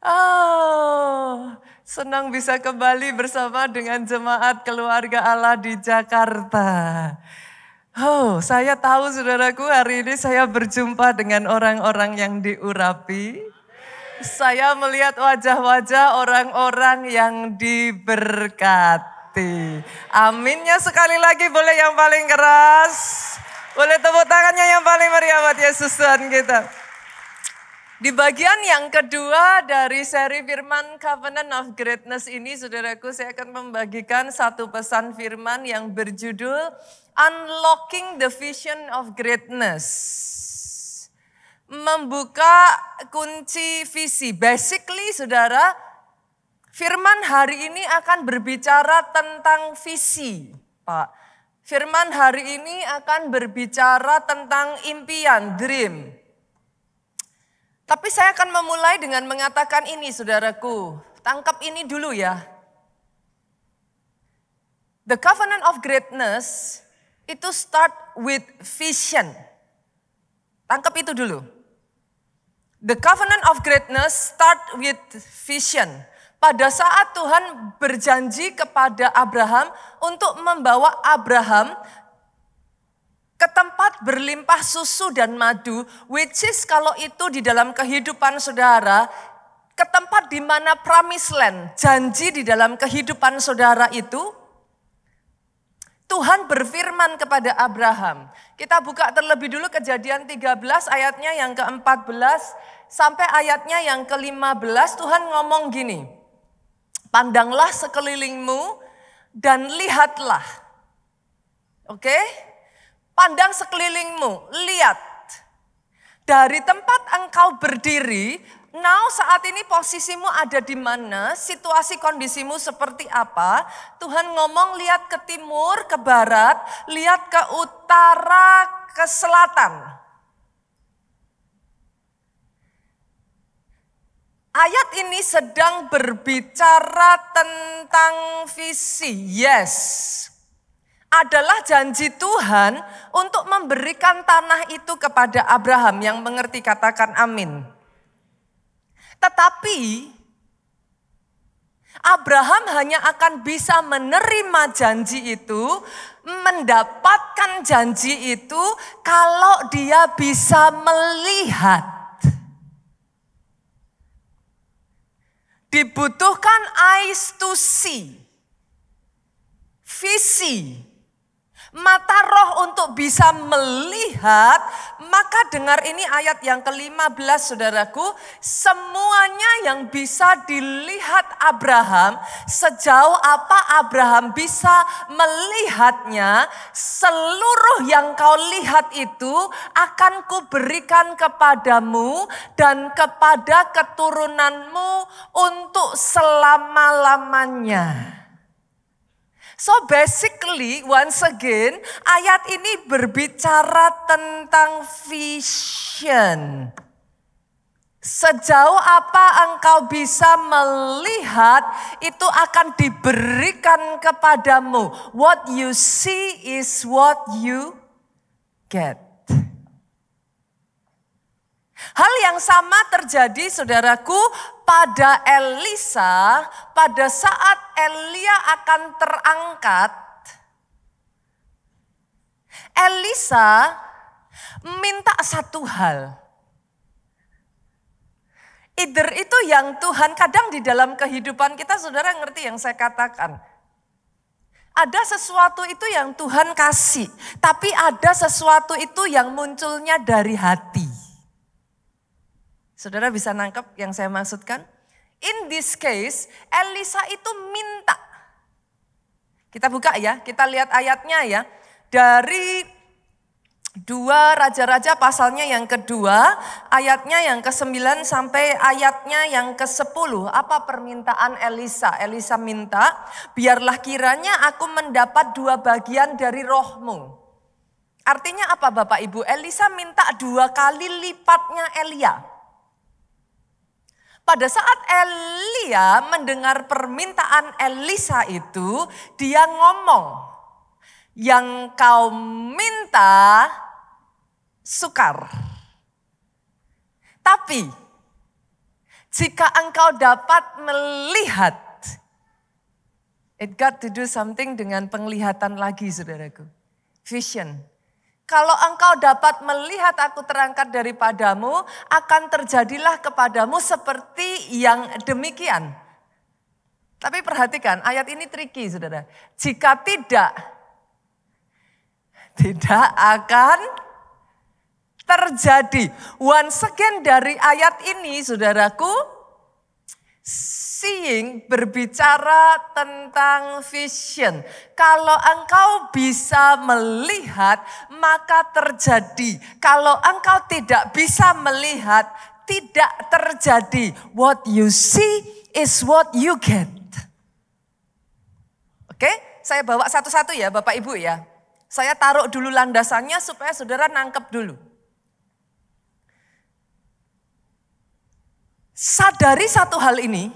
Oh, senang bisa kembali bersama dengan jemaat keluarga Allah di Jakarta. Oh, saya tahu saudaraku hari ini saya berjumpa dengan orang-orang yang diurapi. Saya melihat wajah-wajah orang-orang yang diberkati. Aminnya sekali lagi boleh yang paling keras. Boleh tepuk tangannya yang paling meriah buat Yesus Tuhan kita. Di bagian yang kedua dari seri firman Covenant of Greatness ini, saudaraku, saya akan membagikan satu pesan firman yang berjudul Unlocking the Vision of Greatness. Membuka kunci visi. Basically, saudara, firman hari ini akan berbicara tentang visi, Pak. Firman hari ini akan berbicara tentang impian, dream. Tapi saya akan memulai dengan mengatakan ini, saudaraku. Tangkap ini dulu ya. The Covenant of Greatness itu start with vision. Tangkap itu dulu. The Covenant of Greatness start with vision. Pada saat Tuhan berjanji kepada Abraham untuk membawa Abraham ke tempat berlimpah susu dan madu, which is kalau itu di dalam kehidupan saudara, ke tempat di mana promised land, janji di dalam kehidupan saudara itu, Tuhan berfirman kepada Abraham. Kita buka terlebih dulu Kejadian 13 ayatnya yang ke-14 sampai ayatnya yang ke-15. Tuhan ngomong gini, pandanglah sekelilingmu dan lihatlah. Oke? Pandang sekelilingmu, lihat. Dari tempat engkau berdiri, now saat ini posisimu ada di mana, situasi kondisimu seperti apa. Tuhan ngomong lihat ke timur, ke barat, lihat ke utara, ke selatan. Ayat ini sedang berbicara tentang visi, yes. Adalah janji Tuhan untuk memberikan tanah itu kepada Abraham, yang mengerti katakan amin. Tetapi Abraham hanya akan bisa menerima janji itu, mendapatkan janji itu kalau dia bisa melihat. Dibutuhkan eyes to see, visi. Mata roh untuk bisa melihat, maka dengar ini ayat yang ke-15 saudaraku, semuanya yang bisa dilihat Abraham, sejauh apa Abraham bisa melihatnya, seluruh yang kau lihat itu akan kuberikan kepadamu dan kepada keturunanmu untuk selama-lamanya. So basically once again ayat ini berbicara tentang vision. Sejauh apa engkau bisa melihat itu akan diberikan kepadamu. What you see is what you get. Hal yang sama terjadi saudaraku pada Elisa pada saat Elia akan terangkat. Elisa minta satu hal. Either itu yang Tuhan, kadang di dalam kehidupan kita saudara ngerti yang saya katakan. Ada sesuatu itu yang Tuhan kasih, tapi ada sesuatu itu yang munculnya dari hati. Saudara bisa nangkep yang saya maksudkan? In this case, Elisa itu minta. Kita buka ya, kita lihat ayatnya ya. Dari 2 Raja-Raja pasalnya yang kedua, ayatnya yang ke-9 sampai ayatnya yang ke-10. Apa permintaan Elisa? Elisa minta, biarlah kiranya aku mendapat 2 bagian dari rohmu. Artinya apa Bapak Ibu? Elisa minta 2 kali lipatnya Elia. Pada saat Elia mendengar permintaan Elisa itu, dia ngomong, yang kau minta sukar. Tapi Jika engkau dapat melihat, it got to do something dengan penglihatan lagi saudaraku. Vision. Kalau engkau dapat melihat aku terangkat daripadamu, akan terjadilah kepadamu seperti yang demikian. Tapi perhatikan, ayat ini tricky saudara. Jika tidak akan terjadi. Once again dari ayat ini saudaraku, seeing berbicara tentang vision. Kalau engkau bisa melihat, maka terjadi. Kalau engkau tidak bisa melihat, tidak terjadi. What you see is what you get. Oke, saya bawa satu-satu ya Bapak Ibu ya. Saya taruh dulu landasannya supaya saudara nangkep dulu. Sadari satu hal ini,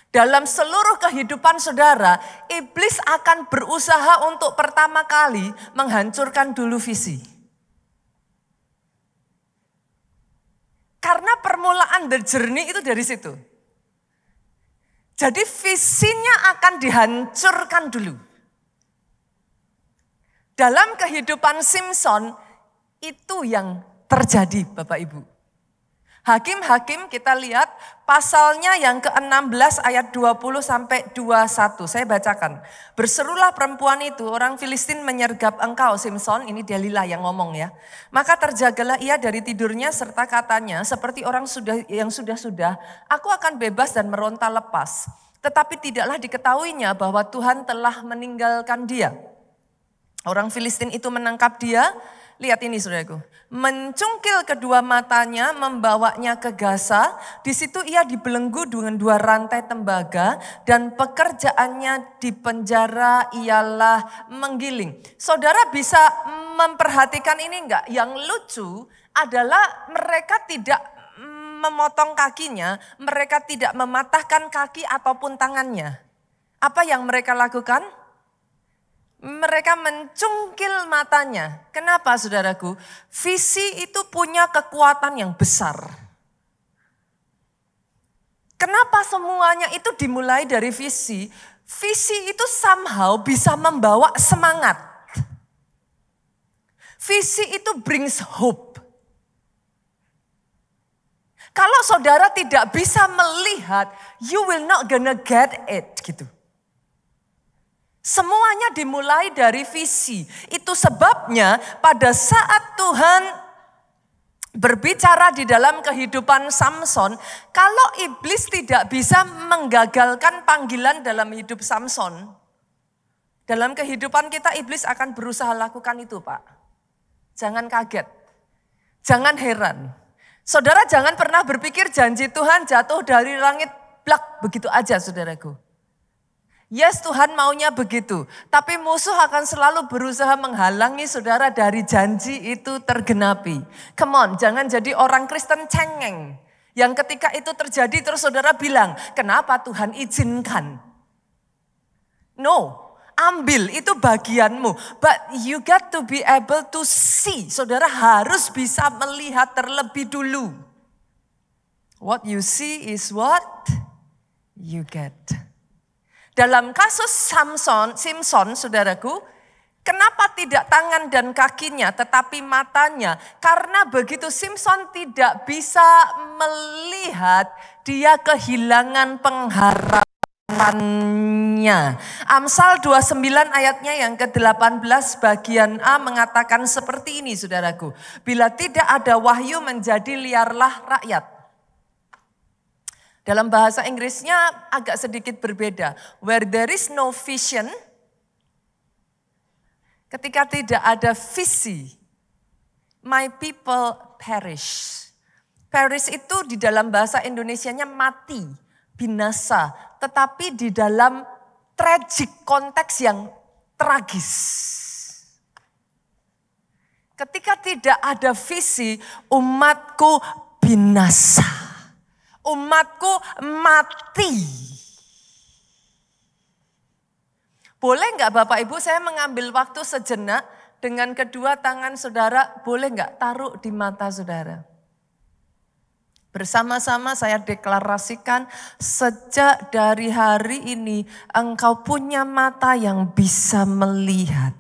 dalam seluruh kehidupan saudara, iblis akan berusaha untuk pertama kali menghancurkan dulu visi. Karena permulaan the journey itu dari situ. Jadi visinya akan dihancurkan dulu. Dalam kehidupan Simson, itu yang terjadi Bapak Ibu. Hakim-hakim kita lihat pasalnya yang ke-16 ayat 20 sampai 21. Saya bacakan. Berserulah perempuan itu, orang Filistin menyergap engkau Simson. Ini Delilah yang ngomong ya. Maka terjagalah ia dari tidurnya serta katanya seperti orang yang sudah-sudah. Aku akan bebas dan meronta lepas. Tetapi tidaklah diketahuinya bahwa Tuhan telah meninggalkan dia. Orang Filistin itu menangkap dia. Lihat ini saudaraku, mencungkil kedua matanya, membawanya ke Gaza. Di situ ia dibelenggu dengan 2 rantai tembaga dan pekerjaannya di penjara ialah menggiling. Saudara bisa memperhatikan ini enggak? Yang lucu adalah mereka tidak memotong kakinya, mereka tidak mematahkan kaki ataupun tangannya. Apa yang mereka lakukan? Mereka mencungkil matanya. Kenapa saudaraku? Visi itu punya kekuatan yang besar. Kenapa semuanya itu dimulai dari visi? Visi itu somehow bisa membawa semangat. Visi itu brings hope. Kalau saudara tidak bisa melihat, you will not gonna get it gitu. Semuanya dimulai dari visi. Itu sebabnya pada saat Tuhan berbicara di dalam kehidupan Samson, kalau iblis tidak bisa menggagalkan panggilan dalam hidup Samson, dalam kehidupan kita iblis akan berusaha lakukan itu Pak. Jangan kaget, jangan heran. Saudara jangan pernah berpikir janji Tuhan jatuh dari langit blak begitu aja saudaraku. Yes, Tuhan maunya begitu. Tapi musuh akan selalu berusaha menghalangi saudara dari janji itu tergenapi. Come on, jangan jadi orang Kristen cengeng. Yang ketika itu terjadi terus saudara bilang, kenapa Tuhan izinkan? No, ambil itu bagianmu. But you got to be able to see. Saudara harus bisa melihat terlebih dulu. What you see is what you get. Dalam kasus Simson, saudaraku, kenapa tidak tangan dan kakinya tetapi matanya? Karena begitu Simson tidak bisa melihat, dia kehilangan pengharapannya. Amsal 29 ayatnya yang ke-18 bagian A mengatakan seperti ini saudaraku. Bila tidak ada wahyu menjadi liarlah rakyat. Dalam bahasa Inggrisnya agak sedikit berbeda. Where there is no vision, ketika tidak ada visi, my people perish. Perish itu di dalam bahasa Indonesianya mati, binasa. Tetapi di dalam tragic konteks yang tragis. Ketika tidak ada visi, umatku binasa. Umatku mati. Boleh enggak Bapak Ibu saya mengambil waktu sejenak dengan kedua tangan saudara, boleh enggak taruh di mata saudara? Bersama-sama saya deklarasikan, sejak dari hari ini engkau punya mata yang bisa melihat.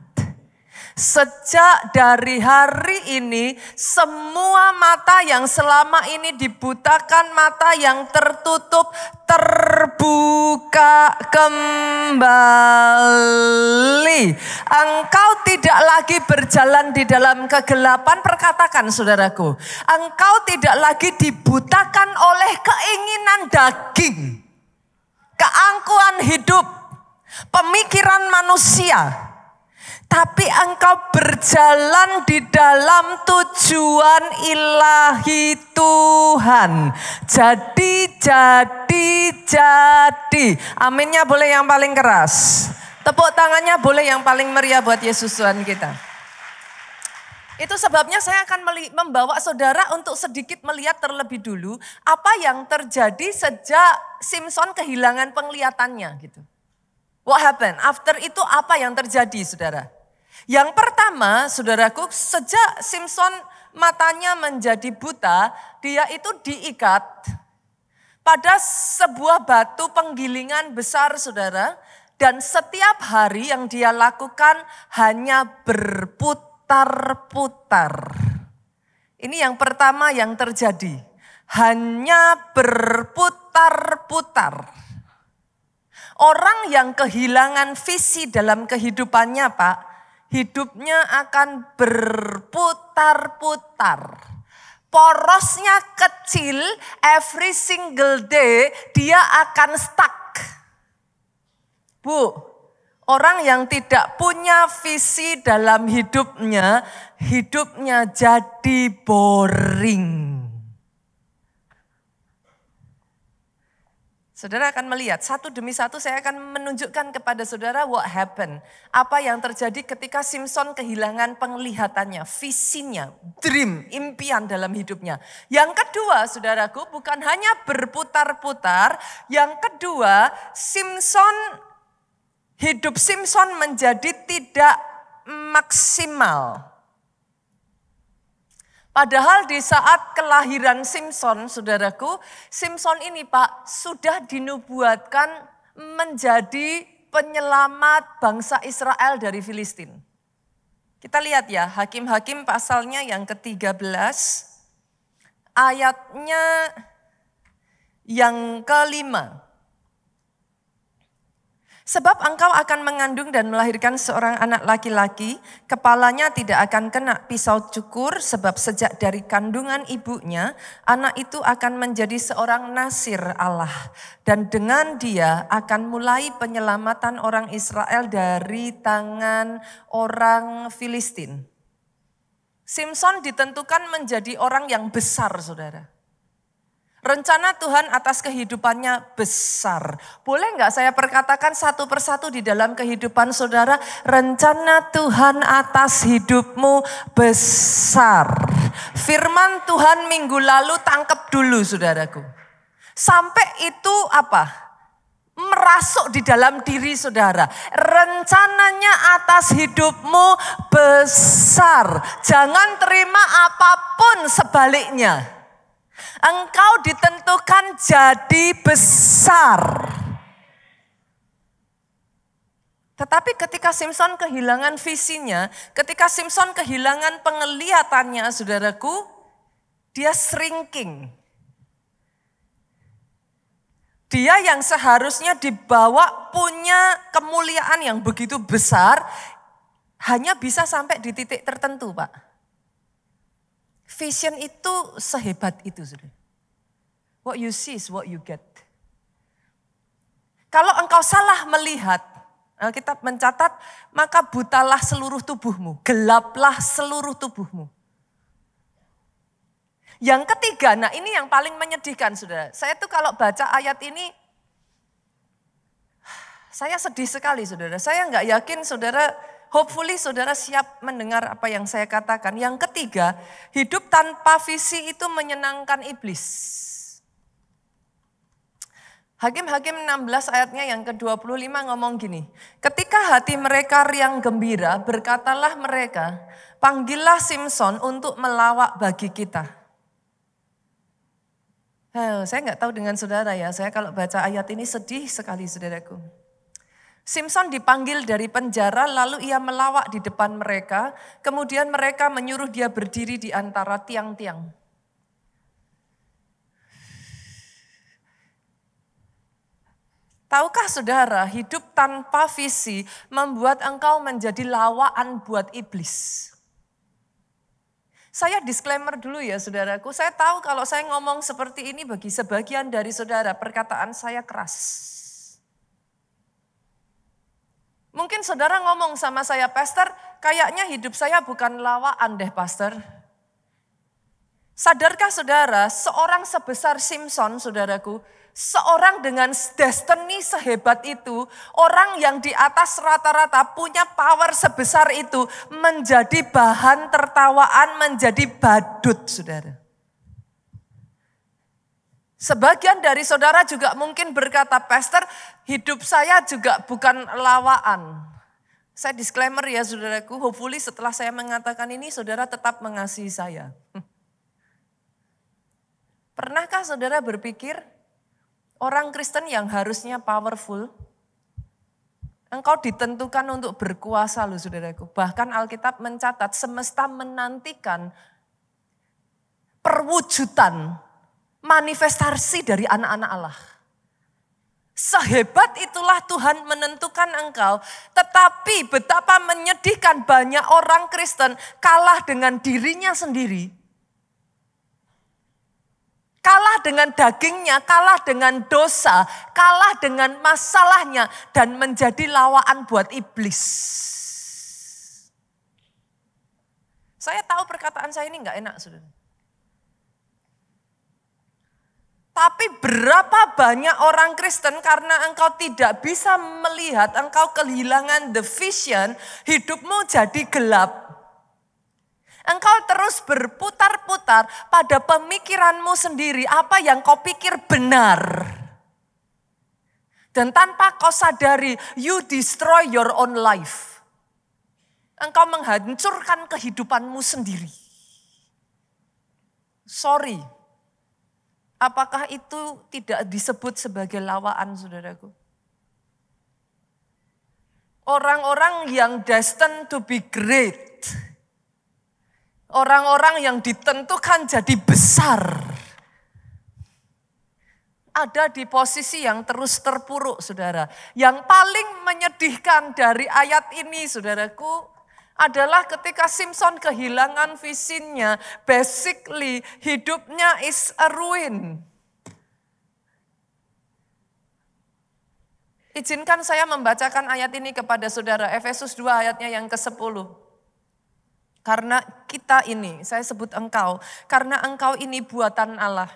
Sejak dari hari ini semua mata yang selama ini dibutakan, mata yang tertutup, terbuka kembali. Engkau tidak lagi berjalan di dalam kegelapan, perkatakan saudaraku. Engkau tidak lagi dibutakan oleh keinginan daging, keangkuhan hidup, pemikiran manusia. Tapi engkau berjalan di dalam tujuan ilahi Tuhan. Jadi. Aminnya boleh yang paling keras. Tepuk tangannya boleh yang paling meriah buat Yesus Tuhan kita. Itu sebabnya saya akan membawa saudara untuk sedikit melihat terlebih dulu apa yang terjadi sejak Simson kehilangan penglihatannya gitu. What happened? After itu apa yang terjadi saudara? Yang pertama, saudaraku, sejak Simson matanya menjadi buta, dia itu diikat pada sebuah batu penggilingan besar, saudara. Dan setiap hari yang dia lakukan hanya berputar-putar. Ini yang pertama yang terjadi. Hanya berputar-putar. Orang yang kehilangan visi dalam kehidupannya, Pak, hidupnya akan berputar-putar. Porosnya kecil, every single day dia akan stuck. Bu, orang yang tidak punya visi dalam hidupnya jadi boring. Saudara akan melihat, satu demi satu saya akan menunjukkan kepada saudara what happened. Apa yang terjadi ketika Simson kehilangan penglihatannya, visinya, dream, impian dalam hidupnya. Yang kedua, saudaraku, bukan hanya berputar-putar. Yang kedua, hidup Simson menjadi tidak maksimal. Padahal di saat kelahiran Simson, saudaraku, Simson ini Pak sudah dinubuatkan menjadi penyelamat bangsa Israel dari Filistin. Kita lihat ya, Hakim-Hakim pasalnya yang ke-13, ayatnya yang ke-5. Sebab engkau akan mengandung dan melahirkan seorang anak laki-laki, kepalanya tidak akan kena pisau cukur, sebab sejak dari kandungan ibunya, anak itu akan menjadi seorang nasir Allah. Dan dengan dia akan mulai penyelamatan orang Israel dari tangan orang Filistin. Simson ditentukan menjadi orang yang besar, saudara. Rencana Tuhan atas kehidupannya besar. Boleh nggak saya perkatakan satu persatu di dalam kehidupan saudara? Rencana Tuhan atas hidupmu besar. Firman Tuhan minggu lalu tangkap dulu saudaraku. Sampai itu apa? Merasuk di dalam diri saudara. Rencananya atas hidupmu besar. Jangan terima apapun sebaliknya. Engkau ditentukan jadi besar. Tetapi ketika Simson kehilangan visinya, ketika Simson kehilangan penglihatannya, saudaraku, dia shrinking. Dia yang seharusnya dibawa punya kemuliaan yang begitu besar, hanya bisa sampai di titik tertentu, Pak. Vision itu sehebat itu, saudara. What you see is what you get. Kalau engkau salah melihat, kita mencatat, maka butalah seluruh tubuhmu, gelaplah seluruh tubuhmu. Yang ketiga, nah ini yang paling menyedihkan, saudara. Saya tuh kalau baca ayat ini, saya sedih sekali, saudara. Saya nggak yakin, saudara. Hopefully saudara siap mendengar apa yang saya katakan. Yang ketiga, hidup tanpa visi itu menyenangkan iblis. Hakim-Hakim 16 ayatnya yang ke-25 ngomong gini. Ketika hati mereka riang gembira, berkatalah mereka, panggillah Simson untuk melawak bagi kita. Saya nggak tahu dengan saudara ya, saya kalau baca ayat ini sedih sekali saudaraku. Simson dipanggil dari penjara lalu ia melawak di depan mereka, kemudian mereka menyuruh dia berdiri di antara tiang-tiang. Tahukah saudara, hidup tanpa visi membuat engkau menjadi lawaan buat iblis. Saya disclaimer dulu ya saudaraku, saya tahu kalau saya ngomong seperti ini bagi sebagian dari saudara, perkataan saya keras. Mungkin saudara ngomong sama saya, pastor, kayaknya hidup saya bukan lawaan deh pastor. Sadarkah saudara, seorang sebesar Simson saudaraku, seorang dengan destiny sehebat itu, orang yang di atas rata-rata punya power sebesar itu, menjadi bahan tertawaan, menjadi badut saudara. Sebagian dari saudara juga mungkin berkata, pastor, hidup saya juga bukan lawaan. Saya disclaimer ya saudaraku, hopefully setelah saya mengatakan ini, saudara tetap mengasihi saya. Pernahkah saudara berpikir, orang Kristen yang harusnya powerful, engkau ditentukan untuk berkuasa loh saudaraku. Bahkan Alkitab mencatat semesta menantikan perwujudan manifestasi dari anak-anak Allah. Sehebat itulah Tuhan menentukan engkau, tetapi betapa menyedihkan banyak orang Kristen kalah dengan dirinya sendiri. Kalah dengan dagingnya, kalah dengan dosa, kalah dengan masalahnya dan menjadi lawaan buat iblis. Saya tahu perkataan saya ini enggak enak saudara. Tapi berapa banyak orang Kristen karena engkau tidak bisa melihat, engkau kehilangan the vision, hidupmu jadi gelap. Engkau terus berputar-putar pada pemikiranmu sendiri, apa yang kau pikir benar. Dan tanpa kau sadari, you destroy your own life. Engkau menghancurkan kehidupanmu sendiri. Sorry. Apakah itu tidak disebut sebagai lawaan saudaraku? Orang-orang yang destined to be great. Orang-orang yang ditentukan jadi besar. Ada di posisi yang terus terpuruk saudara. Yang paling menyedihkan dari ayat ini saudaraku, adalah ketika Simson kehilangan visinya, basically hidupnya is a ruin. Izinkan saya membacakan ayat ini kepada saudara, Efesus 2 ayatnya yang ke-10. Karena kita ini, saya sebut engkau, karena engkau ini buatan Allah.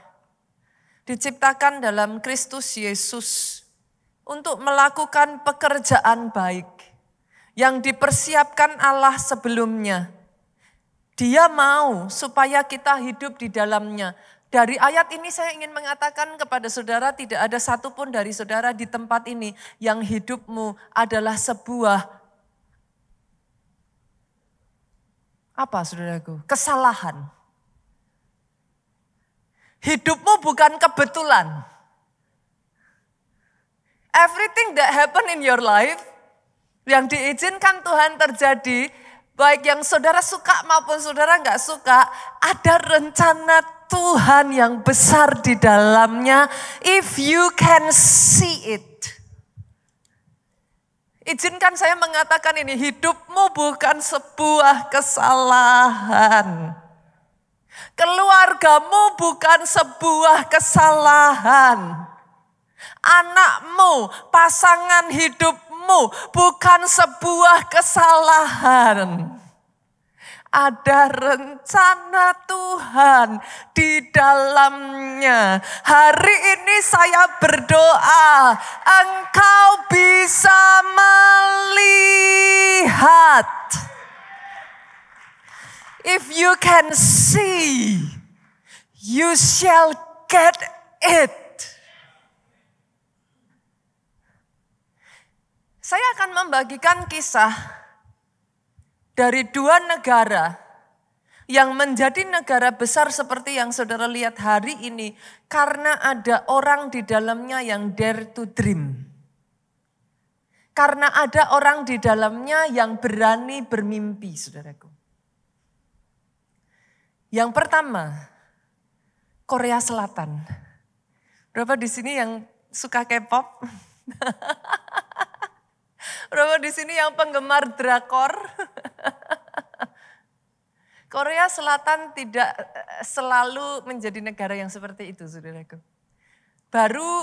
Diciptakan dalam Kristus Yesus untuk melakukan pekerjaan baik yang dipersiapkan Allah sebelumnya. Dia mau supaya kita hidup di dalamnya. Dari ayat ini saya ingin mengatakan kepada saudara, tidak ada satupun dari saudara di tempat ini yang hidupmu adalah sebuah, apa saudaraku? Kesalahan. Hidupmu bukan kebetulan. Everything that happen in your life, yang diizinkan Tuhan terjadi, baik yang saudara suka maupun saudara enggak suka, ada rencana Tuhan yang besar di dalamnya, if you can see it. Izinkan saya mengatakan ini, hidupmu bukan sebuah kesalahan. Keluargamu bukan sebuah kesalahan. Anakmu, pasangan hidupmu bukan sebuah kesalahan. Ada rencana Tuhan di dalamnya. Hari ini saya berdoa, engkau bisa melihat. If you can see, you shall get it. Saya akan membagikan kisah dari dua negara Yang menjadi negara besar seperti yang saudara lihat hari ini karena ada orang di dalamnya yang dare to dream. Karena ada orang di dalamnya yang berani bermimpi, saudaraku. Yang pertama, Korea Selatan. Berapa di sini yang suka K-pop? Berapa di sini yang penggemar drakor? Korea Selatan tidak selalu menjadi negara yang seperti itu, saudaraku.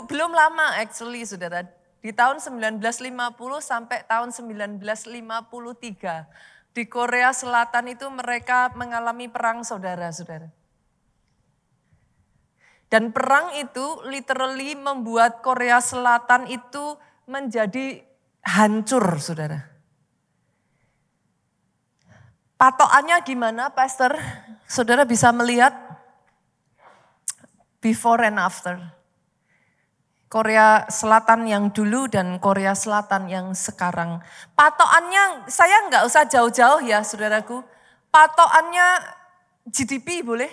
Belum lama actually, saudara. Di tahun 1950 sampai tahun 1953. Di Korea Selatan itu mereka mengalami perang saudara-saudara. Dan perang itu literally membuat Korea Selatan itu menjadi hancur, saudara. Patokannya gimana, Pastor? Saudara bisa melihat before and after. Korea Selatan yang dulu dan Korea Selatan yang sekarang. Patokannya, saya nggak usah jauh-jauh ya, saudaraku. Patokannya GDP boleh?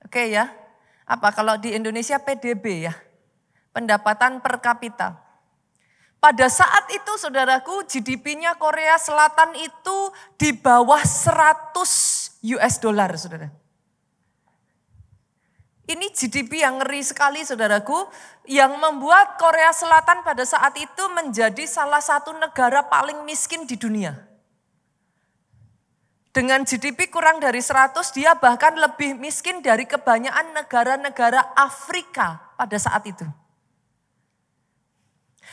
Oke ya. Apa kalau di Indonesia PDB ya? Pendapatan per kapita. Pada saat itu saudaraku GDP-nya Korea Selatan itu di bawah 100 US dollar, saudara. Ini GDP yang ngeri sekali saudaraku, yang membuat Korea Selatan pada saat itu menjadi salah satu negara paling miskin di dunia. Dengan GDP kurang dari 100, dia bahkan lebih miskin dari kebanyakan negara-negara Afrika pada saat itu.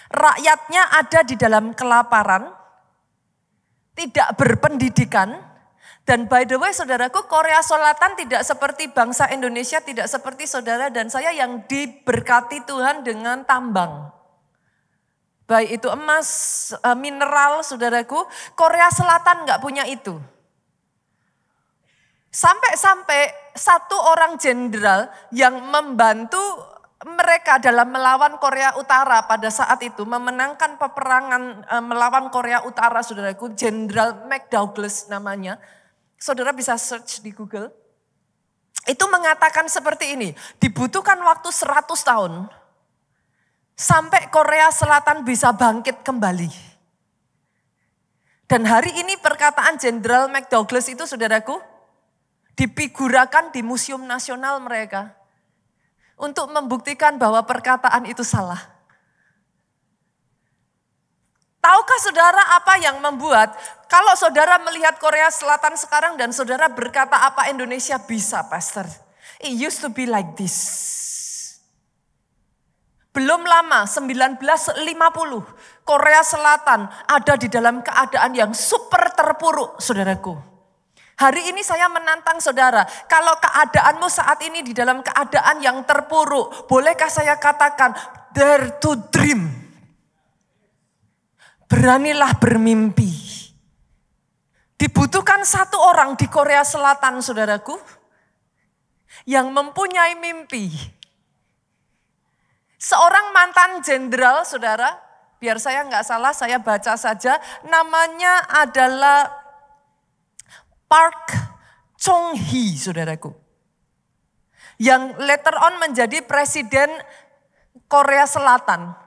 Rakyatnya ada di dalam kelaparan, tidak berpendidikan, dan by the way saudaraku, Korea Selatan tidak seperti bangsa Indonesia, tidak seperti saudara dan saya yang diberkati Tuhan dengan tambang. Baik itu emas, mineral saudaraku, Korea Selatan nggak punya itu. Sampai-sampai satu orang jenderal yang membantu mereka dalam melawan Korea Utara pada saat itu, memenangkan peperangan melawan Korea Utara saudaraku, Jenderal McDouglas namanya. Saudara bisa search di Google. Itu mengatakan seperti ini, dibutuhkan waktu 100 tahun sampai Korea Selatan bisa bangkit kembali. Dan hari ini perkataan Jenderal McDouglas itu saudaraku, dipigurakan di Museum Nasional mereka. Untuk membuktikan bahwa perkataan itu salah. Tahukah saudara apa yang membuat kalau saudara melihat Korea Selatan sekarang dan saudara berkata apa Indonesia bisa, Pastor? It used to be like this. Belum lama 1950 Korea Selatan ada di dalam keadaan yang super terpuruk, saudaraku. Hari ini saya menantang saudara, kalau keadaanmu saat ini di dalam keadaan yang terpuruk, bolehkah saya katakan, dare to dream. Beranilah bermimpi. Dibutuhkan satu orang di Korea Selatan, saudaraku, yang mempunyai mimpi. Seorang mantan jenderal, saudara, biar saya nggak salah, saya baca saja, namanya adalah Park Chung-hee, saudaraku. Yang later on menjadi presiden Korea Selatan.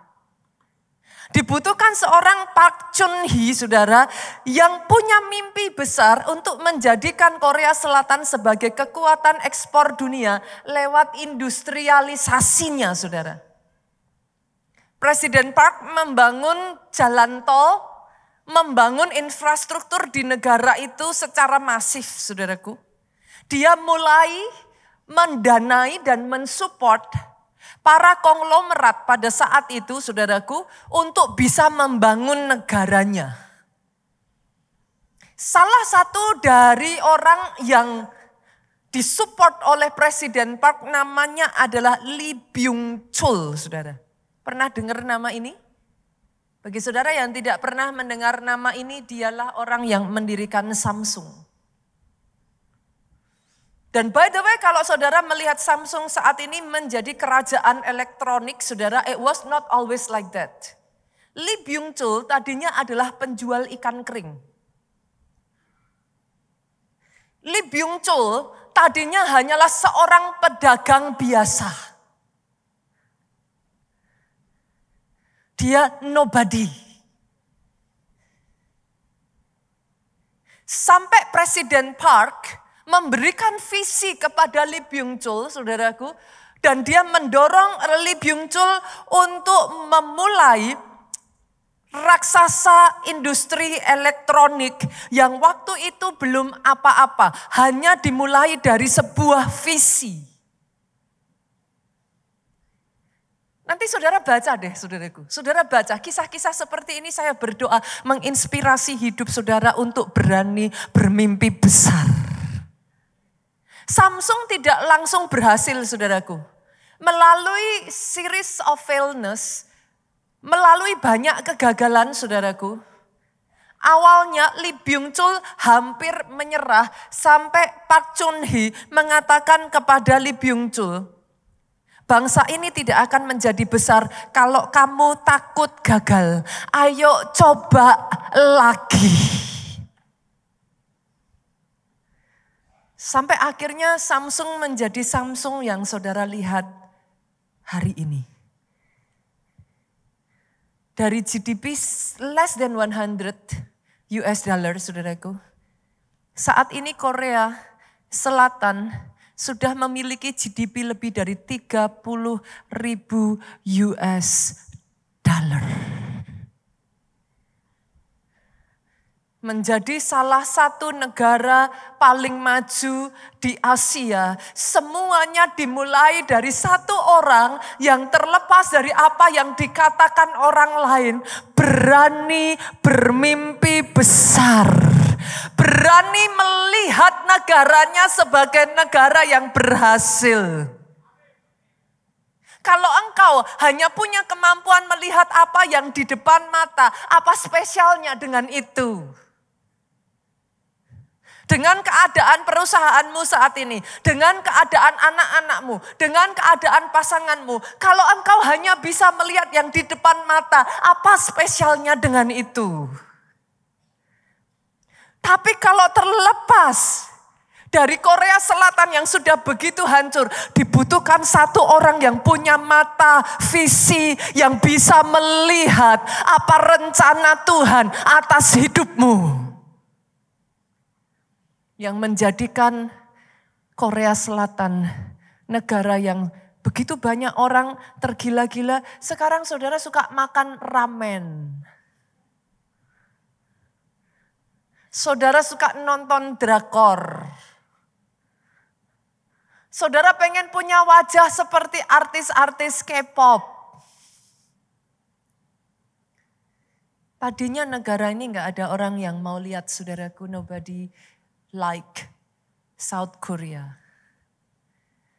Dibutuhkan seorang Park Chung-hee, saudara, yang punya mimpi besar untuk menjadikan Korea Selatan sebagai kekuatan ekspor dunia lewat industrialisasinya, saudara. Presiden Park membangun jalan tol, membangun infrastruktur di negara itu secara masif, saudaraku. Dia mulai mendanai dan mensupport para konglomerat pada saat itu, saudaraku, untuk bisa membangun negaranya. Salah satu dari orang yang disupport oleh Presiden Park namanya adalah Lee Byung-chul, saudara. Pernah dengar nama ini? Bagi saudara yang tidak pernah mendengar nama ini, dialah orang yang mendirikan Samsung. Dan by the way, kalau saudara melihat Samsung saat ini menjadi kerajaan elektronik, saudara, it was not always like that. Lee Byung-chul tadinya adalah penjual ikan kering. Lee Byung-chul tadinya hanyalah seorang pedagang biasa. Dia nobody. Sampai Presiden Park memberikan visi kepada Lee Byung-chul, saudaraku. Dan dia mendorong Lee Byung-chul untuk memulai raksasa industri elektronik yang waktu itu belum apa-apa. Hanya dimulai dari sebuah visi. Nanti saudara baca deh, saudaraku. Saudara baca kisah-kisah seperti ini, saya berdoa menginspirasi hidup saudara untuk berani bermimpi besar. Samsung tidak langsung berhasil, saudaraku. Melalui series of failures, melalui banyak kegagalan, saudaraku. Awalnya Lee Byung-chul hampir menyerah sampai Park Chung-hee mengatakan kepada Lee Byung-chul, bangsa ini tidak akan menjadi besar kalau kamu takut gagal. Ayo coba lagi. Sampai akhirnya Samsung menjadi Samsung yang saudara lihat hari ini. Dari GDP less than 100 US dollar, saudaraku. Saat ini Korea Selatan sudah memiliki GDP lebih dari 30.000 US dollar. Menjadi salah satu negara paling maju di Asia. Semuanya dimulai dari satu orang yang terlepas dari apa yang dikatakan orang lain. Berani bermimpi besar. Berani melihat negaranya sebagai negara yang berhasil. Kalau engkau hanya punya kemampuan melihat apa yang di depan mata, apa spesialnya dengan itu? Dengan keadaan perusahaanmu saat ini, dengan keadaan anak-anakmu, dengan keadaan pasanganmu. Kalau engkau hanya bisa melihat yang di depan mata, apa spesialnya dengan itu? Tapi kalau terlepas dari Korea Selatan yang sudah begitu hancur, dibutuhkan satu orang yang punya mata, visi, yang bisa melihat apa rencana Tuhan atas hidupmu. Yang menjadikan Korea Selatan negara yang begitu banyak orang tergila-gila. Sekarang saudara suka makan ramen. Saudara suka nonton drakor. Saudara pengen punya wajah seperti artis-artis K-pop. Tadinya negara ini gak ada orang yang mau lihat, saudaraku. Nobody like South Korea.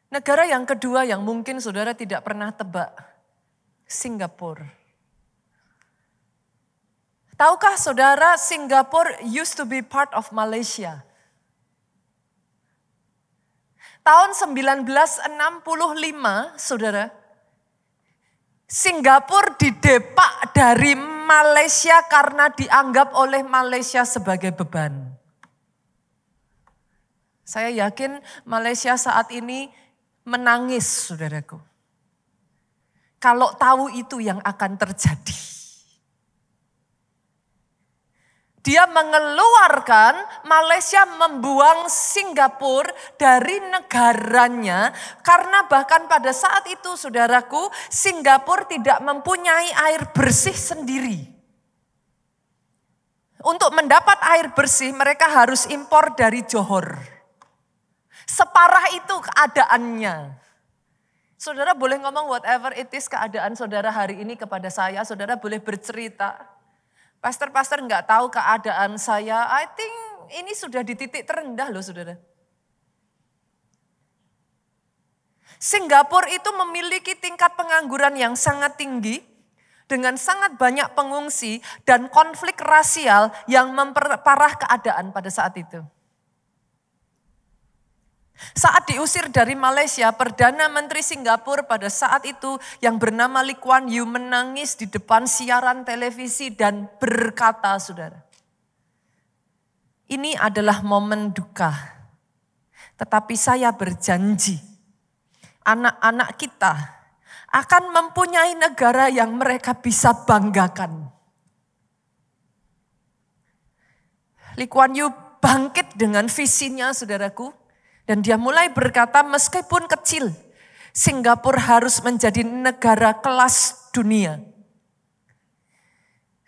Negara yang kedua yang mungkin saudara tidak pernah tebak, Singapura. Tahukah saudara, Singapura used to be part of Malaysia. Tahun 1965, saudara, Singapura didepak dari Malaysia karena dianggap oleh Malaysia sebagai beban. Saya yakin Malaysia saat ini menangis, saudaraku. Kalau tahu itu yang akan terjadi. Dia mengeluarkan, Malaysia membuang Singapura dari negaranya. Karena bahkan pada saat itu, saudaraku, Singapura tidak mempunyai air bersih sendiri. Untuk mendapat air bersih, mereka harus impor dari Johor. Separah itu keadaannya. Saudara boleh ngomong whatever it is keadaan saudara hari ini kepada saya. Saudara boleh bercerita. Pastor nggak tahu keadaan saya. I think ini sudah di titik terendah loh, saudara. Singapura itu memiliki tingkat pengangguran yang sangat tinggi. Dengan sangat banyak pengungsi dan konflik rasial yang memperparah keadaan pada saat itu. Saat diusir dari Malaysia, Perdana Menteri Singapura pada saat itu yang bernama Lee Kuan Yew menangis di depan siaran televisi dan berkata, saudara, ini adalah momen duka Tetapi saya berjanji, anak-anak kita akan mempunyai negara yang mereka bisa banggakan. Lee Kuan Yew bangkit dengan visinya, saudaraku. Dan dia mulai berkata, meskipun kecil, Singapura harus menjadi negara kelas dunia.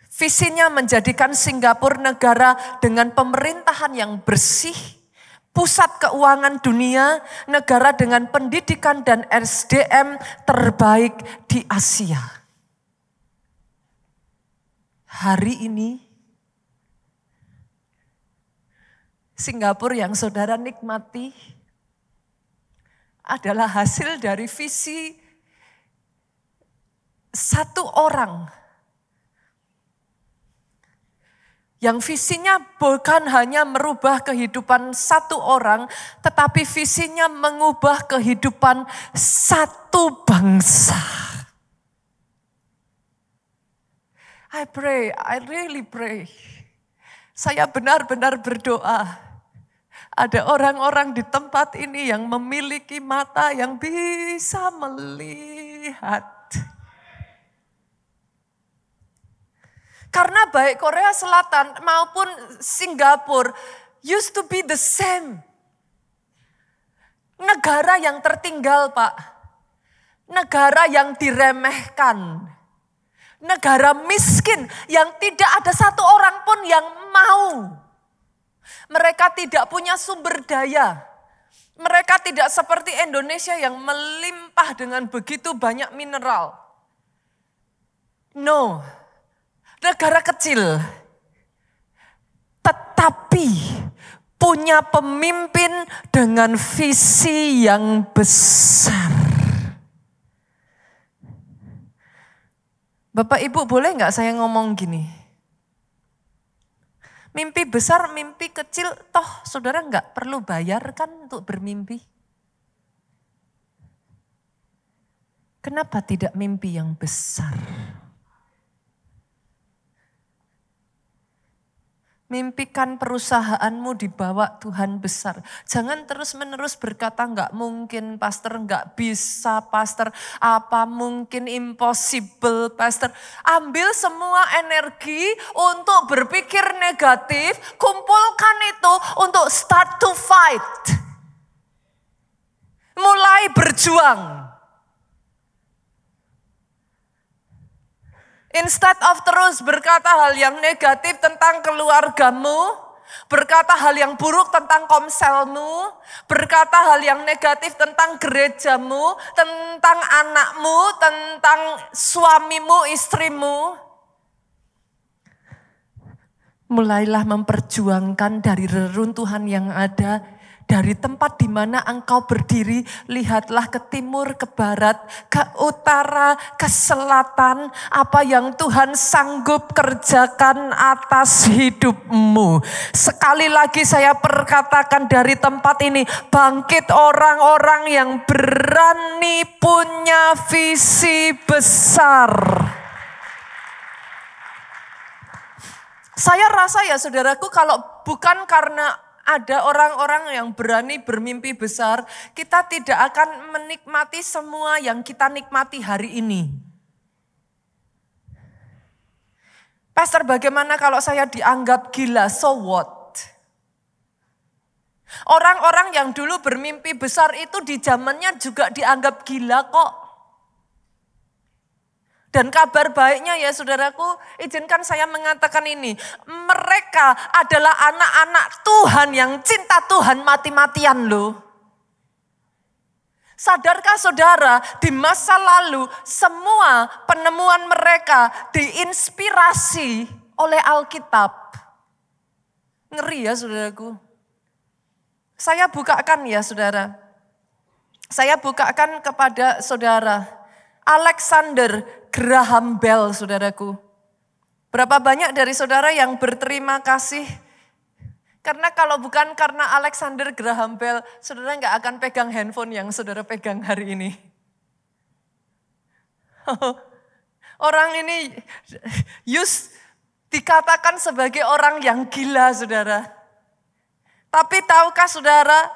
Visinya menjadikan Singapura negara dengan pemerintahan yang bersih, pusat keuangan dunia, negara dengan pendidikan dan SDM terbaik di Asia. Hari ini, Singapura yang saudara nikmati adalah hasil dari visi satu orang. Yang visinya bukan hanya merubah kehidupan satu orang, tetapi visinya mengubah kehidupan satu bangsa. I pray, I really pray. Saya benar-benar berdoa. Ada orang-orang di tempat ini yang memiliki mata yang bisa melihat. Karena baik Korea Selatan maupun Singapura used to be the same. Negara yang tertinggal, Pak. Negara yang diremehkan. Negara miskin yang tidak ada satu orang pun yang mau. Mereka tidak punya sumber daya. Mereka tidak seperti Indonesia yang melimpah dengan begitu banyak mineral. No, negara kecil. Tetapi punya pemimpin dengan visi yang besar. Bapak Ibu boleh nggak saya ngomong gini? Mimpi besar, mimpi kecil, toh saudara nggak perlu bayar kan untuk bermimpi? Kenapa tidak mimpi yang besar? Mimpikan perusahaanmu dibawa Tuhan besar. Jangan terus-menerus berkata nggak mungkin, pastor, nggak bisa, pastor, apa mungkin, impossible, pastor. Ambil semua energi untuk berpikir negatif, kumpulkan itu untuk start to fight. Mulai berjuang. Instead of terus berkata hal yang negatif tentang keluargamu, berkata hal yang buruk tentang komselmu, berkata hal yang negatif tentang gerejamu, tentang anakmu, tentang suamimu, istrimu. Mulailah memperjuangkan dari reruntuhan yang ada. Dari tempat di mana engkau berdiri, lihatlah ke timur, ke barat, ke utara, ke selatan. Apa yang Tuhan sanggup kerjakan atas hidupmu. Sekali lagi saya perkatakan dari tempat ini, bangkit orang-orang yang berani punya visi besar. Saya rasa ya saudaraku, kalau bukan karena ada orang-orang yang berani bermimpi besar, kita tidak akan menikmati semua yang kita nikmati hari ini. Pastor, bagaimana kalau saya dianggap gila? So what? Orang-orang yang dulu bermimpi besar itu di zamannya juga dianggap gila kok. Dan kabar baiknya ya saudaraku, izinkan saya mengatakan ini. Mereka adalah anak-anak Tuhan yang cinta Tuhan mati-matian loh. Sadarkah saudara, di masa lalu semua penemuan mereka diinspirasi oleh Alkitab. Ngeri ya saudaraku. Saya bukakan ya saudara. Saya bukakan kepada saudara. Alexander Graham Bell, saudaraku. Berapa banyak dari saudara yang berterima kasih? Karena kalau bukan karena Alexander Graham Bell, saudara nggak akan pegang handphone yang saudara pegang hari ini. Orang ini dikatakan sebagai orang yang gila, saudara. Tapi tahukah saudara,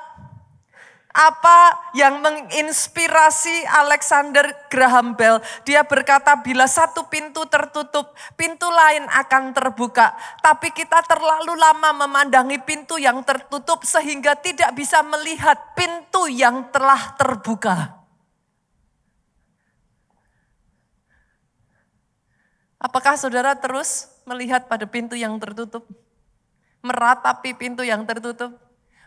Apa yang menginspirasi Alexander Graham Bell? Dia berkata, bila satu pintu tertutup, pintu lain akan terbuka. Tapi kita terlalu lama memandangi pintu yang tertutup sehingga tidak bisa melihat pintu yang telah terbuka. Apakah saudara terus melihat pada pintu yang tertutup? Meratapi pintu yang tertutup?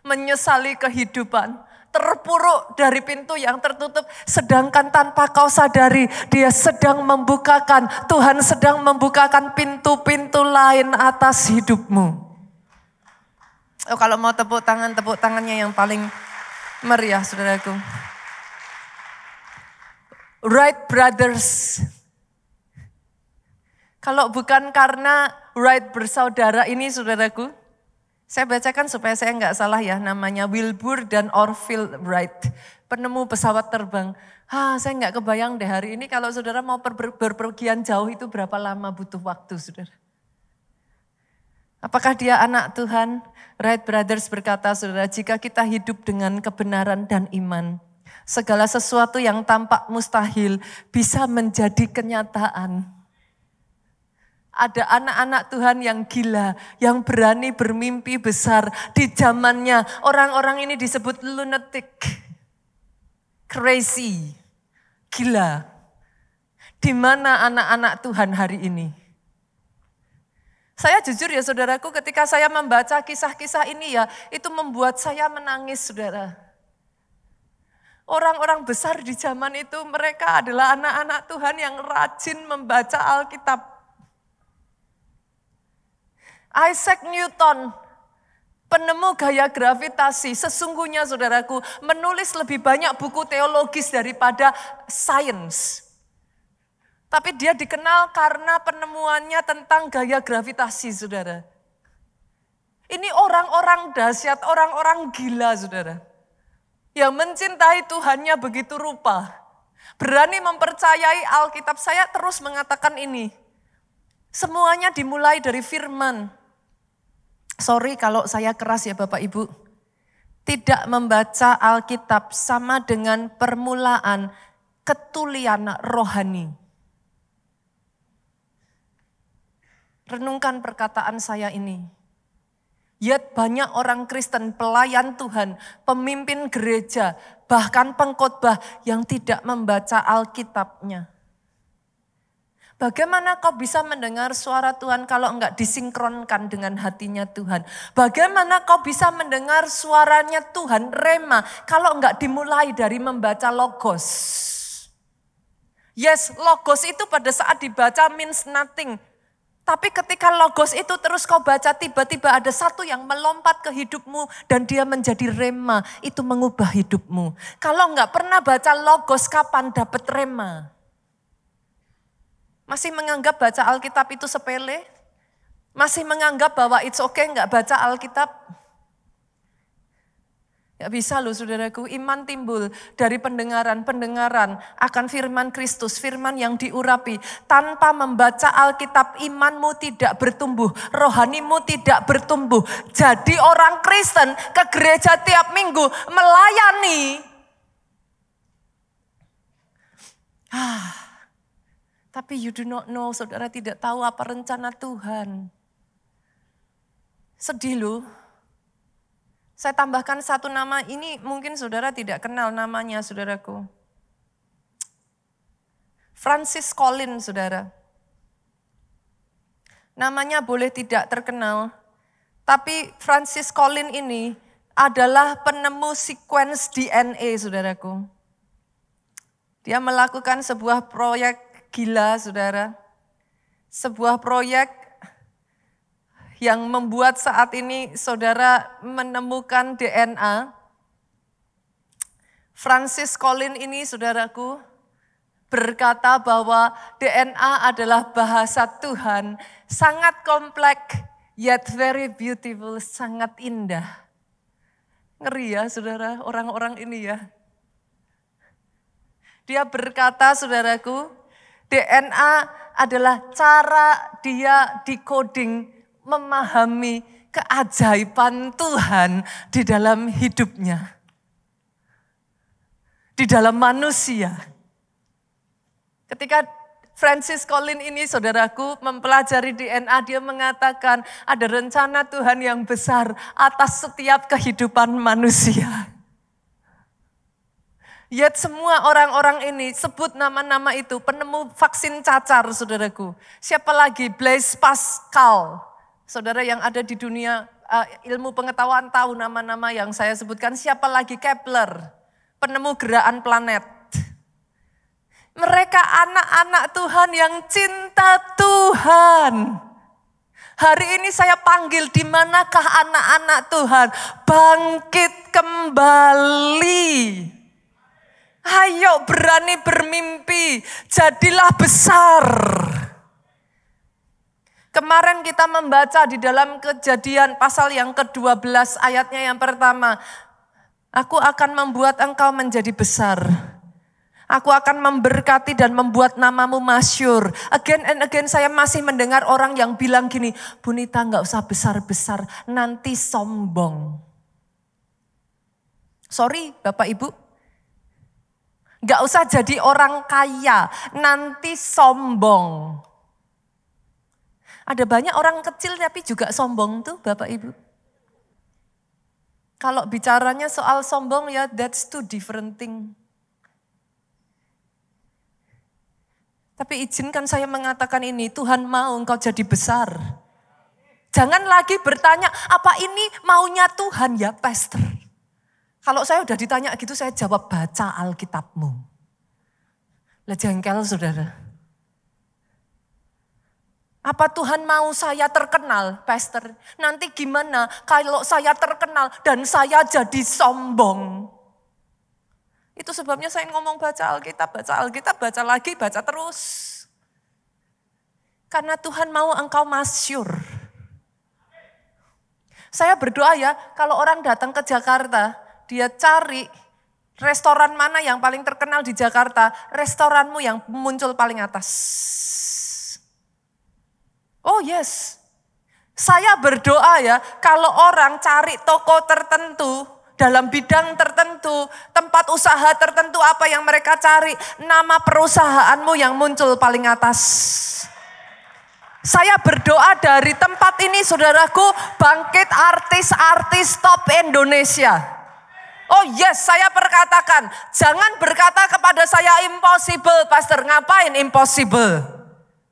Menyesali kehidupan? Terpuruk dari pintu yang tertutup? Sedangkan tanpa kau sadari, dia sedang membukakan, Tuhan sedang membukakan pintu-pintu lain atas hidupmu. Oh, kalau mau tepuk tangannya yang paling meriah, saudaraku. Wright Brothers. Kalau bukan karena Wright bersaudara ini, saudaraku, saya bacakan supaya saya nggak salah ya, namanya Wilbur dan Orville Wright, penemu pesawat terbang. Saya nggak kebayang deh hari ini kalau saudara mau berpergian jauh itu berapa lama butuh waktu, saudara. Apakah dia anak Tuhan? Wright Brothers berkata, saudara, jika kita hidup dengan kebenaran dan iman, segala sesuatu yang tampak mustahil bisa menjadi kenyataan. Ada anak-anak Tuhan yang gila, yang berani bermimpi besar. Di zamannya orang-orang ini disebut lunatic, crazy, gila. Di mana anak-anak Tuhan hari ini? Saya jujur ya saudaraku, ketika saya membaca kisah-kisah ini ya, itu membuat saya menangis, saudara. Orang-orang besar di zaman itu mereka adalah anak-anak Tuhan yang rajin membaca Alkitab. Isaac Newton, penemu gaya gravitasi, sesungguhnya saudaraku menulis lebih banyak buku teologis daripada sains. Tapi dia dikenal karena penemuannya tentang gaya gravitasi, saudara. Ini orang-orang dahsyat, orang-orang gila, saudara. Yang mencintai Tuhannya begitu rupa. Berani mempercayai Alkitab. Saya terus mengatakan ini. Semuanya dimulai dari firman. Sorry kalau saya keras ya Bapak Ibu. Tidak membaca Alkitab sama dengan permulaan ketulian rohani. Renungkan perkataan saya ini. Yet banyak orang Kristen, pelayan Tuhan, pemimpin gereja, bahkan pengkhotbah yang tidak membaca Alkitabnya. Bagaimana kau bisa mendengar suara Tuhan kalau enggak disinkronkan dengan hatinya Tuhan? Bagaimana kau bisa mendengar suaranya Tuhan, rema, kalau enggak dimulai dari membaca logos? Yes, logos itu pada saat dibaca means nothing. Tapi ketika logos itu terus kau baca, tiba-tiba ada satu yang melompat ke hidupmu dan dia menjadi rema, itu mengubah hidupmu. Kalau enggak pernah baca logos, kapan dapat rema? Masih menganggap baca Alkitab itu sepele? Masih menganggap bahwa it's okay enggak baca Alkitab? Gak bisa loh saudaraku, iman timbul dari pendengaran akan firman Kristus, firman yang diurapi. Tanpa membaca Alkitab imanmu tidak bertumbuh, rohanimu tidak bertumbuh. Jadi orang Kristen ke gereja tiap minggu melayani. Tapi you do not know, saudara tidak tahu apa rencana Tuhan. Sedih loh. Saya tambahkan satu nama, ini mungkin saudara tidak kenal namanya, saudaraku. Francis Collins, saudara. Namanya boleh tidak terkenal, tapi Francis Collins ini adalah penemu sequence DNA, saudaraku. Dia melakukan sebuah proyek gila, saudara. Sebuah proyek yang membuat saat ini saudara menemukan DNA. Francis Collins ini, saudaraku, berkata bahwa DNA adalah bahasa Tuhan. Sangat kompleks, yet very beautiful, sangat indah. Ngeri ya saudara, orang-orang ini ya. Dia berkata, saudaraku, DNA adalah cara dia decoding, memahami keajaiban Tuhan di dalam hidupnya. di dalam manusia. Ketika Francis Collins ini saudaraku mempelajari DNA, dia mengatakan ada rencana Tuhan yang besar atas setiap kehidupan manusia. Yet semua orang-orang ini sebut nama-nama itu, penemu vaksin cacar saudaraku. Siapa lagi? Blaise Pascal. Saudara yang ada di dunia ilmu pengetahuan tahu nama-nama yang saya sebutkan. Siapa lagi? Kepler, penemu gerakan planet. Mereka anak-anak Tuhan yang cinta Tuhan. Hari ini saya panggil, di manakah anak-anak Tuhan? Bangkit kembali. Ayo berani bermimpi, jadilah besar. Kemarin kita membaca di dalam Kejadian pasal yang ke-12 ayatnya yang pertama. Aku akan membuat engkau menjadi besar. Aku akan memberkati dan membuat namamu masyhur. Again and again saya masih mendengar orang yang bilang gini, Bunita gak usah besar-besar, nanti sombong. Sorry Bapak Ibu, gak usah jadi orang kaya, nanti sombong. Ada banyak orang kecil tapi juga sombong tuh Bapak Ibu. Kalau bicaranya soal sombong ya that's two different thing. Tapi izinkan saya mengatakan ini, Tuhan mau engkau jadi besar. Jangan lagi bertanya, apa ini maunya Tuhan ya pastor? Kalau saya udah ditanya gitu saya jawab, baca Alkitabmu. Lah jengkel saudara. Apa Tuhan mau saya terkenal pastor? Nanti gimana kalau saya terkenal dan saya jadi sombong? Itu sebabnya saya ngomong baca Alkitab, baca lagi, baca terus. Karena Tuhan mau engkau masyhur. Saya berdoa ya, kalau orang datang ke Jakarta, dia cari restoran mana yang paling terkenal di Jakarta, restoranmu yang muncul paling atas. Oh yes, saya berdoa ya, kalau orang cari toko tertentu, dalam bidang tertentu, tempat usaha tertentu, apa yang mereka cari, nama perusahaanmu yang muncul paling atas. Saya berdoa dari tempat ini saudaraku, bangkit artis-artis top Indonesia. Oh yes, saya perkatakan, jangan berkata kepada saya impossible, pastor. Ngapain impossible?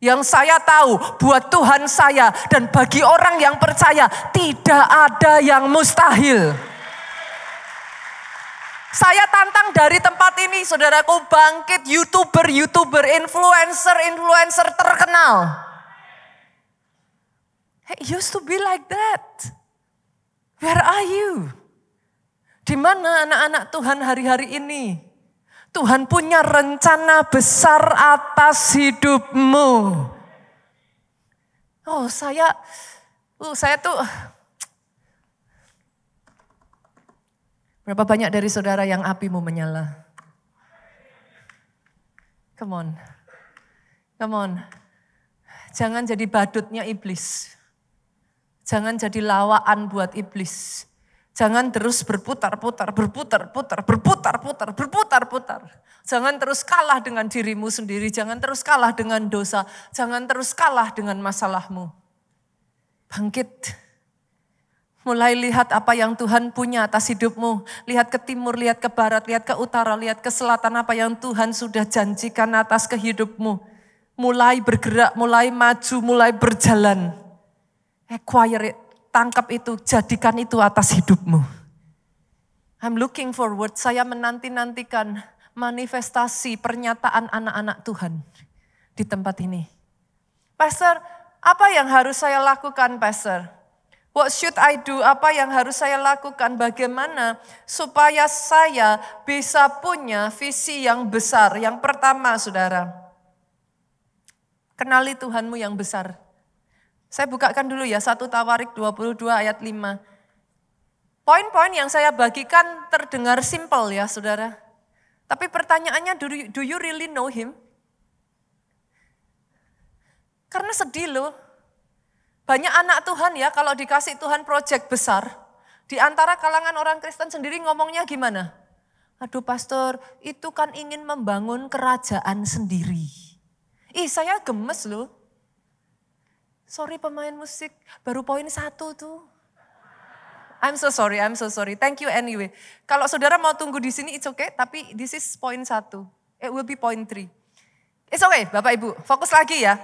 Yang saya tahu buat Tuhan saya dan bagi orang yang percaya tidak ada yang mustahil. Saya tantang dari tempat ini, saudaraku, bangkit YouTuber, influencer terkenal. It used to be like that. Where are you? Di mana anak-anak Tuhan hari-hari ini? Tuhan punya rencana besar atas hidupmu. Oh, saya tuh... Berapa banyak dari saudara yang apimu menyala? Come on. Jangan jadi badutnya iblis. Jangan jadi lawaan buat iblis. Jangan terus berputar-putar. Jangan terus kalah dengan dirimu sendiri. Jangan terus kalah dengan dosa. Jangan terus kalah dengan masalahmu. Bangkit. Mulai lihat apa yang Tuhan punya atas hidupmu. Lihat ke timur, lihat ke barat, lihat ke utara, lihat ke selatan. Apa yang Tuhan sudah janjikan atas kehidupmu. Mulai bergerak, mulai maju, mulai berjalan. Acquire it, tangkap itu, jadikan itu atas hidupmu. I'm looking forward, saya menanti-nantikan manifestasi pernyataan anak-anak Tuhan di tempat ini. Pastor, apa yang harus saya lakukan, Pastor? What should I do? Apa yang harus saya lakukan? Bagaimana supaya saya bisa punya visi yang besar? Yang pertama, saudara, kenali Tuhanmu yang besar. Saya bukakan dulu ya, 1 Tawarik 22 ayat 5. Poin-poin yang saya bagikan terdengar simple ya, saudara. Tapi pertanyaannya, do you really know him? Karena sedih loh. Banyak anak Tuhan ya kalau dikasih Tuhan proyek besar. Di antara kalangan orang Kristen sendiri ngomongnya gimana? Aduh pastor, itu kan ingin membangun kerajaan sendiri. Saya gemes loh. Sorry pemain musik, baru poin 1 tuh. I'm so sorry. Thank you anyway. Kalau saudara mau tunggu di sini, it's okay. Tapi this is point 1. It will be point 3. It's okay, Bapak Ibu. Fokus lagi ya.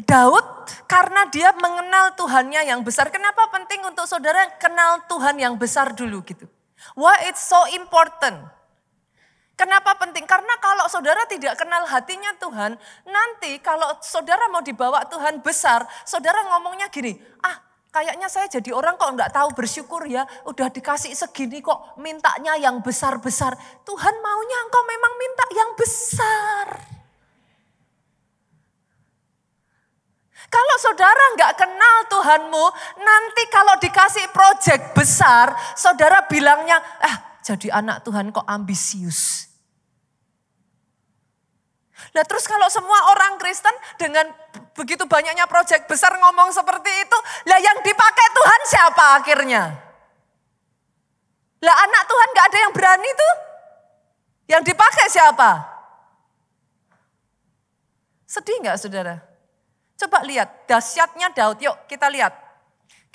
Daud karena dia mengenal Tuhannya yang besar. Kenapa penting untuk saudara kenal Tuhan yang besar dulu gitu? Why it's so important? Kenapa penting? Karena kalau saudara tidak kenal hatinya Tuhan, nanti kalau saudara mau dibawa Tuhan besar, saudara ngomongnya gini, kayaknya saya jadi orang kok enggak tahu bersyukur ya, udah dikasih segini kok mintanya yang besar-besar. Tuhan maunya engkau memang minta yang besar. Kalau saudara enggak kenal Tuhanmu, nanti kalau dikasih proyek besar, saudara bilangnya, jadi anak Tuhan kok ambisius. Nah terus kalau semua orang Kristen dengan begitu banyaknya proyek besar ngomong seperti itu, lah yang dipakai Tuhan siapa akhirnya? Lah anak Tuhan gak ada yang berani tuh. Yang dipakai siapa? Sedih gak saudara? Coba lihat dahsyatnya Daud, yuk kita lihat.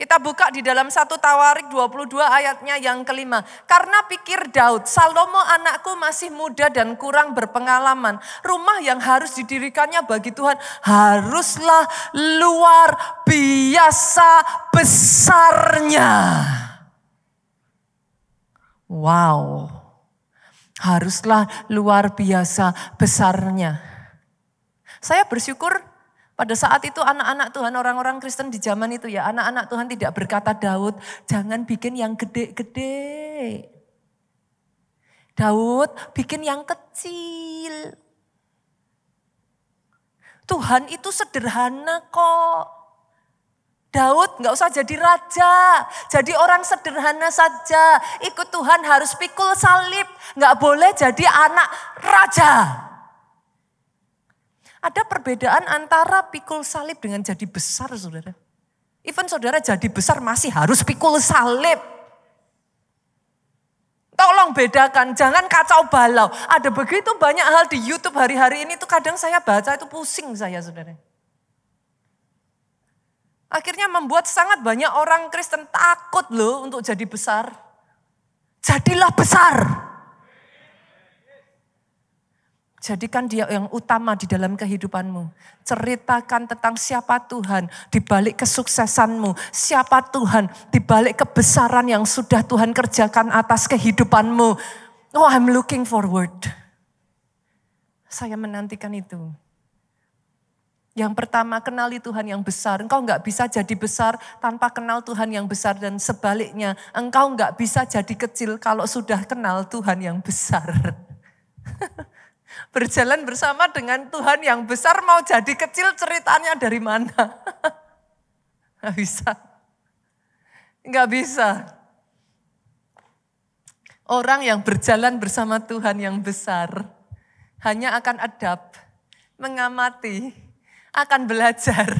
Kita buka di dalam 1 Tawarik 22 ayatnya yang kelima. Karena pikir Daud, Salomo anakku masih muda dan kurang berpengalaman. Rumah yang harus didirikannya bagi Tuhan haruslah luar biasa besarnya. Wow, haruslah luar biasa besarnya. Saya bersyukur pada saat itu anak-anak Tuhan, orang-orang Kristen di zaman itu ya, anak-anak Tuhan tidak berkata Daud, jangan bikin yang gede-gede. Daud bikin yang kecil. Tuhan itu sederhana kok. Daud gak usah jadi raja, jadi orang sederhana saja. Ikut Tuhan harus pikul salib, gak boleh jadi anak raja. Ada perbedaan antara pikul salib dengan jadi besar saudara. Even saudara jadi besar masih harus pikul salib. Tolong bedakan, jangan kacau balau. Ada begitu banyak hal di YouTube hari-hari ini tuh kadang saya baca itu pusing saya saudara. Akhirnya membuat sangat banyak orang Kristen takut loh untuk jadi besar. Jadilah besar. Jadikan dia yang utama di dalam kehidupanmu. Ceritakan tentang siapa Tuhan di balik kesuksesanmu. Siapa Tuhan di balik kebesaran yang sudah Tuhan kerjakan atas kehidupanmu. Oh, I'm looking forward. Saya menantikan itu. Yang pertama, kenali Tuhan yang besar. Engkau enggak bisa jadi besar tanpa kenal Tuhan yang besar. Dan sebaliknya, engkau enggak bisa jadi kecil kalau sudah kenal Tuhan yang besar. Berjalan bersama dengan Tuhan yang besar mau jadi kecil ceritanya dari mana? Nggak bisa. Nggak bisa. Orang yang berjalan bersama Tuhan yang besar hanya akan adapt, mengamati, akan belajar,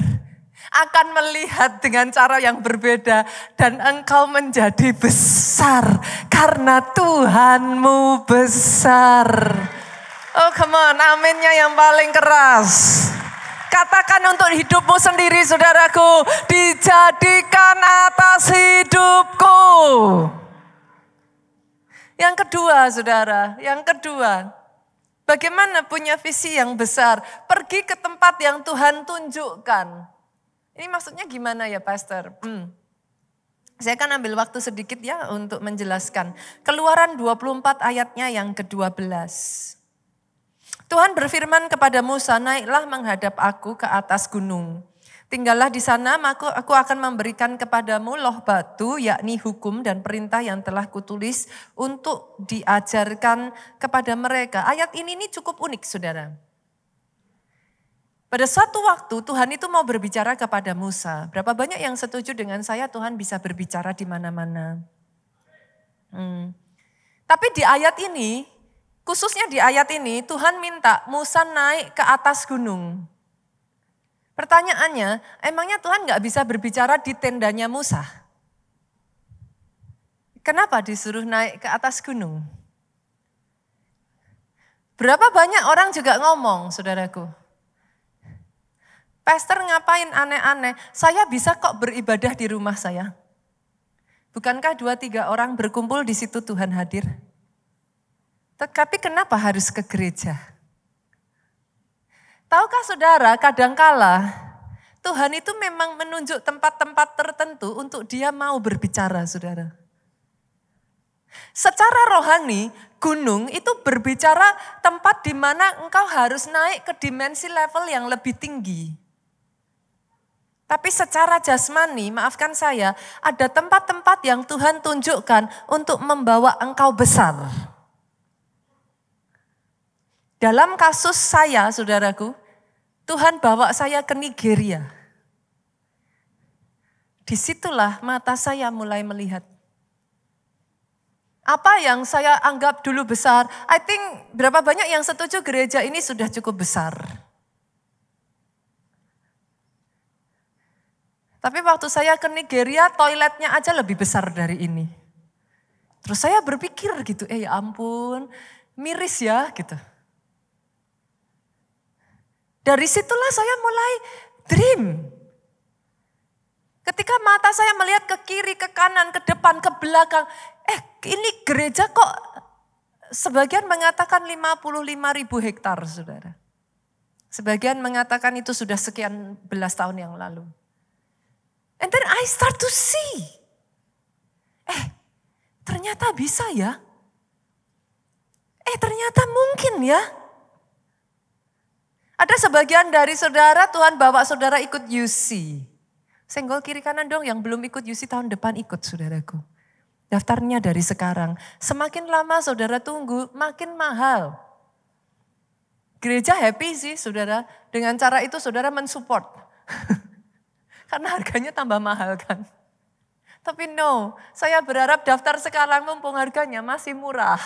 akan melihat dengan cara yang berbeda dan engkau menjadi besar karena Tuhanmu besar. Oh come on, aminnya yang paling keras. Katakan untuk hidupmu sendiri saudaraku, dijadikan atas hidupku. Yang kedua saudara, yang kedua. Bagaimana punya visi yang besar? Pergi ke tempat yang Tuhan tunjukkan. Ini maksudnya gimana ya Pastor? Saya akan ambil waktu sedikit ya untuk menjelaskan. Keluaran 24 ayatnya yang ke-12. Tuhan berfirman kepada Musa, naiklah menghadap aku ke atas gunung. Tinggallah di sana, aku akan memberikan kepadamu loh batu, yakni hukum dan perintah yang telah kutulis untuk diajarkan kepada mereka. Ayat ini cukup unik saudara. Pada suatu waktu Tuhan itu mau berbicara kepada Musa. Berapa banyak yang setuju dengan saya Tuhan bisa berbicara di mana-mana. Tapi di ayat ini, khususnya di ayat ini, Tuhan minta Musa naik ke atas gunung. Pertanyaannya, emangnya Tuhan gak bisa berbicara di tendanya Musa? Kenapa disuruh naik ke atas gunung? Berapa banyak orang juga ngomong, saudaraku. Pastor ngapain aneh-aneh? Saya bisa kok beribadah di rumah saya. Bukankah 2-3 orang berkumpul di situ Tuhan hadir? Tetapi kenapa harus ke gereja? Tahukah saudara, kadangkala Tuhan itu memang menunjuk tempat-tempat tertentu untuk dia mau berbicara, saudara. Secara rohani, gunung itu berbicara tempat di mana engkau harus naik ke dimensi level yang lebih tinggi. Tapi secara jasmani, maafkan saya, ada tempat-tempat yang Tuhan tunjukkan untuk membawa engkau besar. Dalam kasus saya, saudaraku, Tuhan bawa saya ke Nigeria. Disitulah mata saya mulai melihat. Apa yang saya anggap dulu besar, I think berapa banyak yang setuju gereja ini sudah cukup besar. Tapi waktu saya ke Nigeria, toiletnya aja lebih besar dari ini. Terus saya berpikir gitu, ya ampun, miris ya gitu. Dari situlah saya mulai dream. Ketika mata saya melihat ke kiri, ke kanan, ke depan, ke belakang. Ini gereja kok sebagian mengatakan 55.000 hektar, saudara. Sebagian mengatakan itu sudah sekian belas tahun yang lalu. And then I start to see. Ternyata bisa ya. Ternyata mungkin ya. Ada sebagian dari saudara, Tuhan bawa saudara ikut UC. Senggol kiri kanan dong, yang belum ikut UC tahun depan ikut, saudaraku. Daftarnya dari sekarang. Semakin lama saudara tunggu, makin mahal. Gereja happy sih saudara. Dengan cara itu saudara mensupport. Karena harganya tambah mahal kan. Tapi no, saya berharap daftar sekarang mumpung harganya masih murah.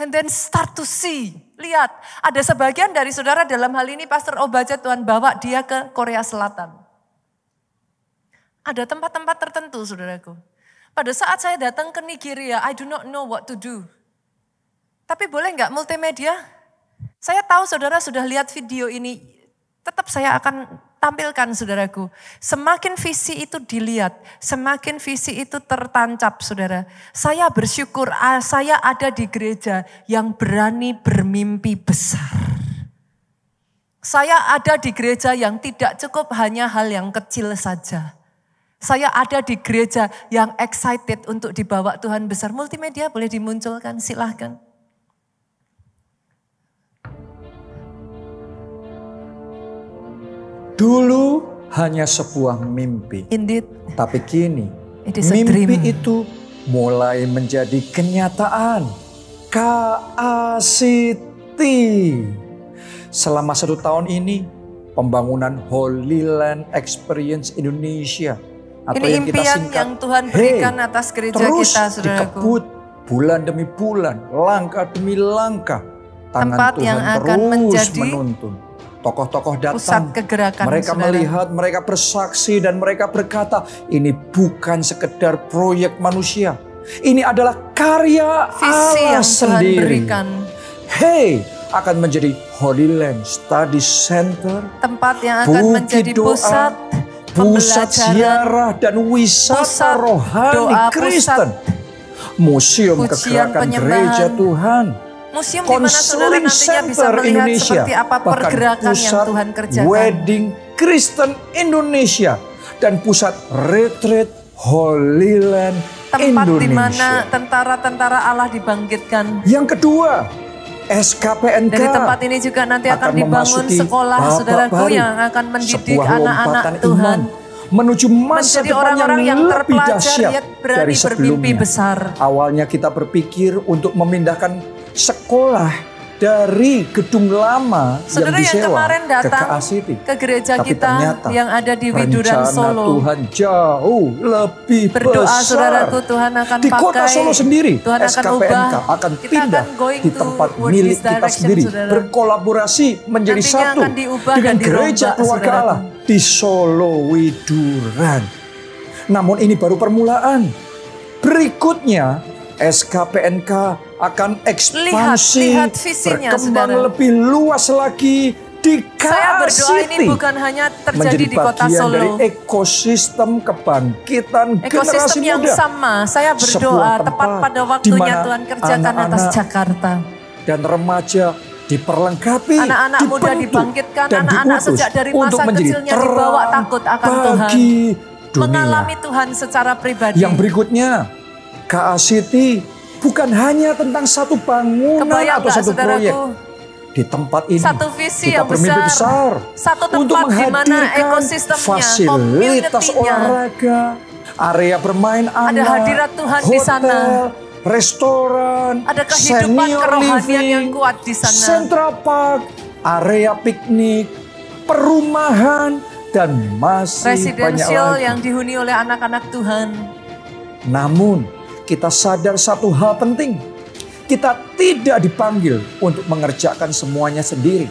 And then start to see. Lihat, ada sebagian dari saudara dalam hal ini Pastor Obaja Tuhan bawa dia ke Korea Selatan. Ada tempat-tempat tertentu saudaraku. Pada saat saya datang ke Nigeria, I do not know what to do. Tapi boleh nggak multimedia? Saya tahu saudara sudah lihat video ini, tetap saya akan tampilkan saudaraku. Semakin visi itu dilihat, semakin visi itu tertancap saudara. Saya bersyukur saya ada di gereja yang berani bermimpi besar. Saya ada di gereja yang tidak cukup hanya hal yang kecil saja. Saya ada di gereja yang excited untuk dibawa Tuhan besar. Multimedia boleh dimunculkan, silahkan. Dulu hanya sebuah mimpi. Indeed. Tapi kini dream. mimpi itu mulai menjadi kenyataan. KACT. Selama 1 tahun ini pembangunan Holy Land Experience Indonesia. Atau ini yang kita impian singkat, yang Tuhan berikan atas gereja terus kita, saudaraku. dikebut bulan demi bulan, langkah demi langkah. Tangan tempat Tuhan yang akan terus menjadi menuntun. Tokoh-tokoh datang, pusat kegerakan, mereka saudara. melihat, mereka bersaksi dan mereka berkata, ini bukan sekedar proyek manusia. Ini adalah karya visi Allah yang sendiri. Tuhan berikan. Akan menjadi Holy Land Study Center. Tempat yang akan menjadi pusat ziarah dan wisata rohani Kristen. Museum kegerakan gereja Tuhan. Museum di mana saudara nantinya bisa melihat Indonesia, seperti apa pergerakan yang Tuhan kerjakan. Wedding Kristen Indonesia dan pusat retreat Holy Land tempat Indonesia. di mana tentara-tentara Allah dibangkitkan. Yang kedua, SKPNK. Dari tempat ini juga nanti akan dibangun sekolah saudaraku yang akan mendidik anak-anak Tuhan. Menuju masa menjadi depan orang-orang yang lebih dahsyat berani dari bermimpi sebelumnya. besar. Awalnya kita berpikir untuk memindahkan sekolah dari gedung lama saudara yang disewa kemarin datang ke KACT. Ke gereja tapi kita yang ada di Widuran Solo. Tuhan jauh lebih berdoa besar. Saudaraku, Tuhan akan di kota Solo sendiri, Tuhan akan SKPNK ubah. akan Kita pindah akan di tempat milik kita sendiri. saudara. Berkolaborasi menjadi nantinya satu akan diubah dengan dan gereja dirombak, keluarga Allah di Solo Widuran. Namun ini baru permulaan. Berikutnya, SKPNK akan ekspansi, Lihat visinya, berkembang saudara. lebih luas lagi di Saya berdoa ini KA-City. bukan hanya terjadi Menjadi di kota bagian Solo. dari ekosistem kebangkitan Ekosistem generasi yang muda. sama. Saya Sebuah berdoa tempat tepat pada di waktunya mana Tuhan kerjakan atas anak-anak Jakarta. Dan remaja diperlengkapi, Anak-anak muda dibentuk, dibangkitkan, dan anak-anak diutus sejak dari untuk masa menjadi kecilnya dibawa terang takut akan Tuhan. bagi dunia. Mengalami Tuhan secara pribadi. Yang berikutnya, KA-City bukan hanya tentang satu bangunan Kebayang atau nggak, satu proyek. saudaraku? Di tempat ini Satu visi kita yang bermimpi besar Satu untuk tempat di mana menghadirkan ekosistemnya, fasilitas community-nya. olahraga, area bermain anak, hadirat Tuhan di sana. hotel, restoran, Ada kehidupan senior kerohanian living, yang kuat di sana. Central Park, area piknik, perumahan, dan masih banyak Residensial lagi. yang dihuni oleh anak-anak Tuhan. Namun kita sadar satu hal penting. Kita tidak dipanggil untuk mengerjakan semuanya sendiri.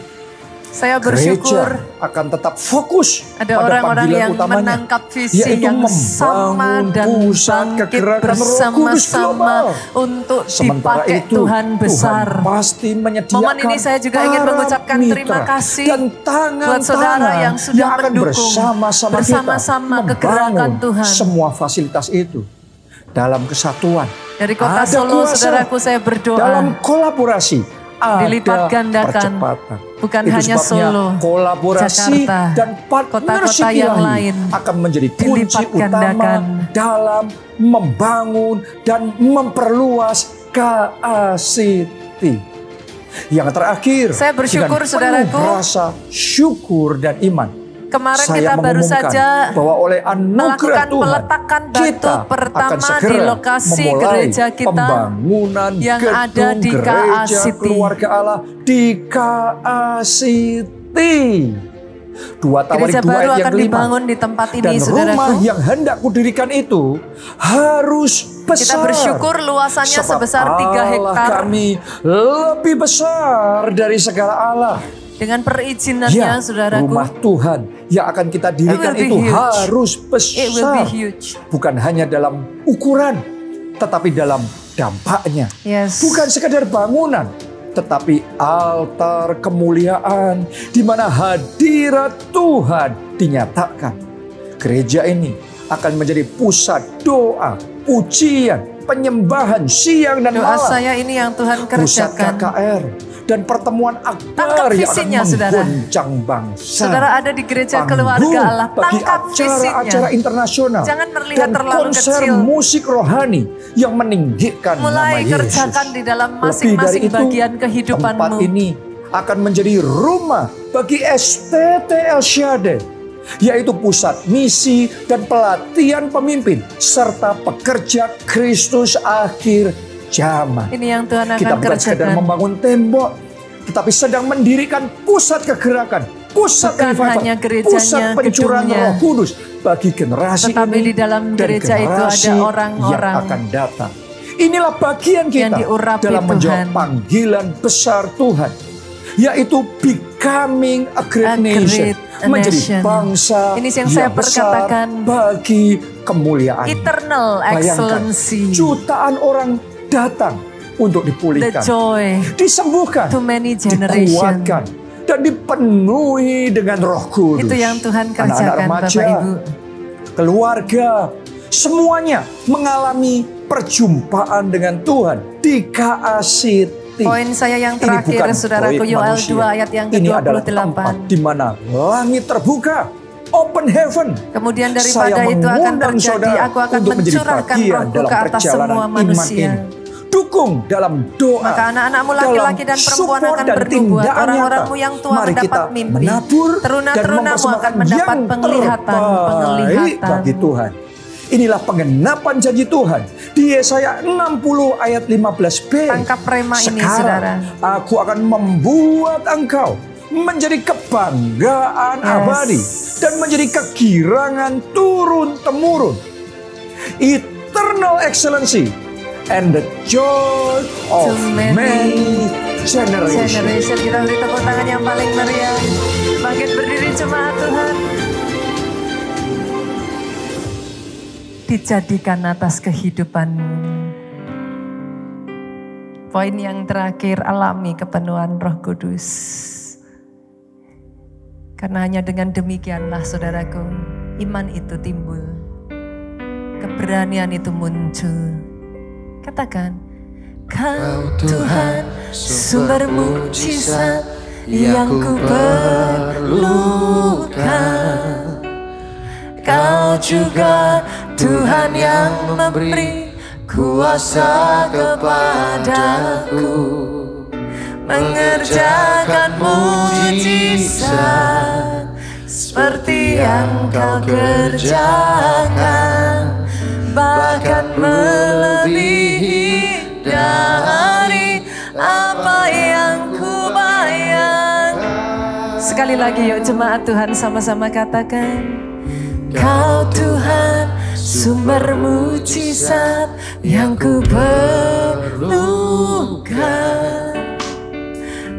Saya bersyukur Gereja akan tetap fokus ada pada orang-orang panggilan yang utamanya, menangkap visi yaitu yang sama membangun dan pusat bangkit kegerakan Roh Kudus bersama-sama global. untuk Sementara dipakai itu, Tuhan besar. Tuhan pasti menyediakan Momen ini saya juga ingin para mengucapkan terima mitra kasih dan buat saudara yang sudah akan mendukung bersama-sama kita kegerakan membangun Tuhan. semua fasilitas itu dalam kesatuan. Dari kota Ada Solo, kuasa. saudaraku, saya berdoa Dalam kolaborasi ada dilipat gandakan. percepatan. Bukan Itu hanya sebabnya Solo, kolaborasi Jakarta, dan partnership kota-kota yang ilahi lain akan menjadi kunci dilipat utama gandakan. dalam membangun dan memperluas KA-City. Yang terakhir, Saya bersyukur, dengan penuh saudaraku, rasa syukur dan iman, kemarin saya kita baru mengumumkan saja bahwa oleh anugerah melakukan Tuhan, peletakan batu kita pertama akan segera di lokasi memulai gereja kita pembangunan yang gedung ada di KA gereja City. keluarga Allah di KA City. 2 Tawarik Gereja 2 baru ayat yang akan 5. dibangun di tempat ini, Dan rumah saudaraku. yang hendak kudirikan itu harus besar. Kita bersyukur luasannya Sebab sebesar 3 Allah hektar. kami lebih besar dari segala Allah. Dengan perizinannya, Ya, saudaraku, rumah Tuhan yang akan kita dirikan It will be itu huge. harus it will be besar. huge. Bukan hanya dalam ukuran, tetapi dalam dampaknya. Yes. Bukan sekadar bangunan, tetapi altar kemuliaan di mana hadirat Tuhan dinyatakan. Gereja ini akan menjadi pusat doa, pujian, penyembahan siang dan Doa malam. saya ini yang Tuhan Pusat kerjakan. KKR dan pertemuan Tangkap akbar yang akan visinya, saudara. menggoncang bangsa. Saudara ada di gereja Panggung keluarga Allah, bagi tangkap acara-acara visinya. internasional Jangan terlihat dan terlalu konser kecil. musik rohani yang meninggikan nama Mulai Yesus. kerjakan di dalam Lebih dari masing-masing itu, bagian tempat kehidupanmu. ini akan menjadi rumah bagi STT El Shaddai, yaitu pusat misi dan pelatihan pemimpin serta pekerja Kristus akhir zaman. Ini yang Tuhan Kita akan bukan sekedar kerjakan. membangun tembok, tetapi sedang mendirikan pusat kegerakan, pusat Bukan revival, hanya gerejanya, pusat pencurahan gedungnya. Roh Kudus bagi generasi Tetapi ini di dalam dan gereja itu generasi ada orang-orang yang akan datang. Inilah bagian kita diurapi dalam menjawab Tuhan. panggilan besar Tuhan, yaitu becoming a great nation, menjadi nation. bangsa Ini yang saya yang besar perkatakan. bagi kemuliaan. Eternal Bayangkan, excellency. jutaan orang datang untuk The dipulihkan, joy disembuhkan, to many generation. dikuatkan, dan dipenuhi dengan Roh Kudus. Itu yang Tuhan Anak-anak kerjakan, remaja, Bapak Ibu. keluarga, semuanya mengalami perjumpaan dengan Tuhan di KA City. Poin saya yang Ini terakhir, bukan saudaraku, proyek Yoel manusia. 2 ayat yang Ini adalah ke-28. tempat di mana langit terbuka, open heaven. Kemudian Saya daripada itu akan mengundang terjadi, saudara aku akan untuk menjadi mencurahkan bagian rohku dalam ke atas perjalanan semua iman manusia. ini. Dukung dalam doa, Maka anak-anakmu dalam laki-laki dan perempuan support akan dan bernubuat. tindakan Orang-orangmu nyata. yang tua Mari mendapat kita mimpi. menabur dan Teruna-terunamu akan mempersembahkan mendapat yang penglihatan. terbaik bagi Tuhan. Inilah pengenapan janji Tuhan di Yesaya 60 ayat 15b. Tangkap rema ini, Sekarang, saudara. aku akan membuat engkau menjadi kebanggaan abadi dan menjadi kegirangan turun-temurun. Eternal excellency and the joy of To many many generations. Generation, kita beri tepuk tangan yang paling meriah. Bangkit berdiri jemaat Tuhan. dijadikan atas kehidupanmu. Poin yang terakhir, alami kepenuhan Roh Kudus. Karena hanya dengan demikianlah saudaraku, iman itu timbul. Keberanian itu muncul. Katakan, Kau Tuhan sumber mujizat yang ku perlukan. Kau juga Tuhan yang memberi kuasa kepadaku, mengerjakan mujizat seperti yang Kau kerjakan, bahkan melebihi dari apa yang ku bayangkan. Sekali lagi yuk jemaat Tuhan sama-sama katakan, Kau Tuhan sumber mujizat yang ku perlukan.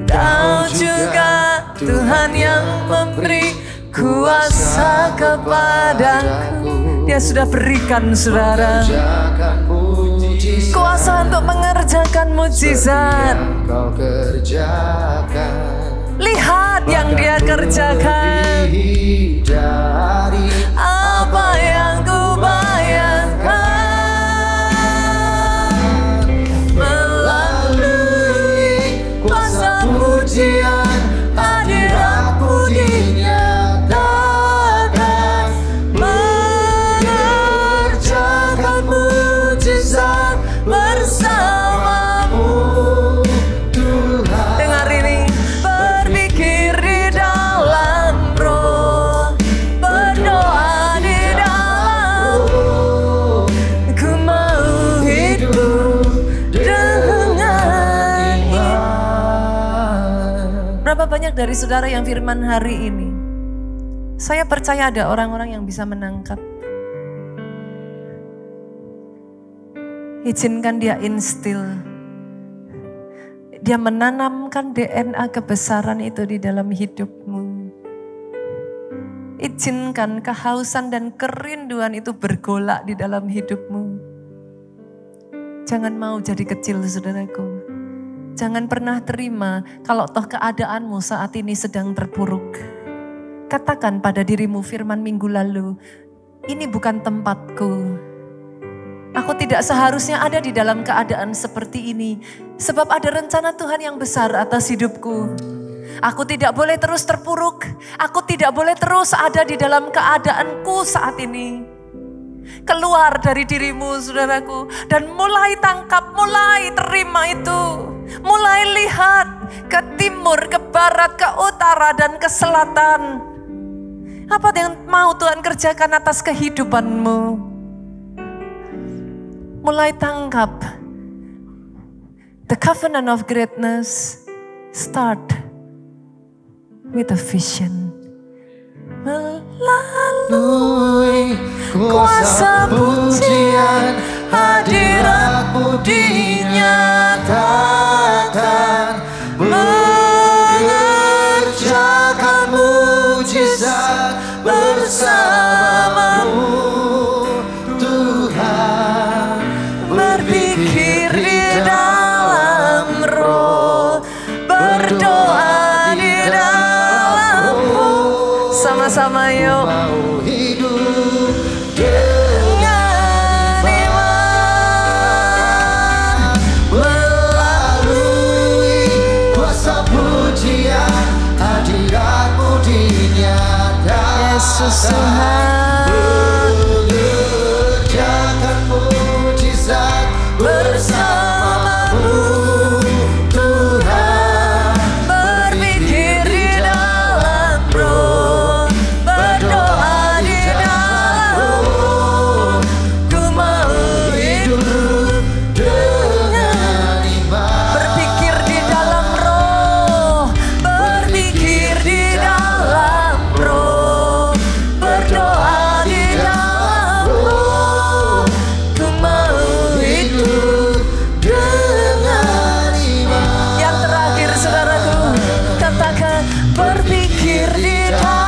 Kau juga Tuhan yang memberi kuasa kepadaku. Dia sudah berikan saudara kuasa untuk mengerjakan mujizat. Lihat yang Dia kerjakan, apa yang ku bayangkan, melalui kuasa pujian hadirat-Mu dinyatakan, mengerjakan mujizat bersama-Mu Tuhan. Dengar ini, berpikir di dalam roh, berdoa di dalam roh, ku mau hidup dengan iman. Berapa banyak dari saudara yang firman hari ini, saya percaya ada orang-orang yang bisa menangkap. Izinkan Dia instil, Dia menanamkan DNA kebesaran itu di dalam hidupmu. Izinkan kehausan dan kerinduan itu bergolak di dalam hidupmu. Jangan mau jadi kecil saudaraku. Jangan pernah terima kalau toh keadaanmu saat ini sedang terpuruk. Katakan pada dirimu firman minggu lalu, ini bukan tempatku. Aku tidak seharusnya ada di dalam keadaan seperti ini. Sebab ada rencana Tuhan yang besar atas hidupku. Aku tidak boleh terus terpuruk. Aku tidak boleh terus ada di dalam keadaanku saat ini. Keluar dari dirimu saudaraku. Dan mulai tangkap, mulai terima itu. Mulai lihat ke timur, ke barat, ke utara, dan ke selatan. Apa yang mau Tuhan kerjakan atas kehidupanmu? Mulai tangkap. The covenant of greatness start with a vision. Melalui kuasa pujian hadirat-Mu dinyatakan, mengerjakan mujizat bersama-Mu Tuhan. Berpikir di dalam roh, berdoa di dalam roh. Sama-sama yuk. Mau hidup dengan iman, melalui kuasa pujian hadirat-Mu dinyatakan. Yesus Tuhan. Bersama-Mu Tuhan, berpikir di dalam roh, berdoa di dalam roh, ku mau hidup dengan iman. Berpikir di dalam roh, berpikir di dalam roh, berdoa di dalam roh, ku mau hidup dengan iman. Yang terakhir saudaraku, katakan berpikir di dalam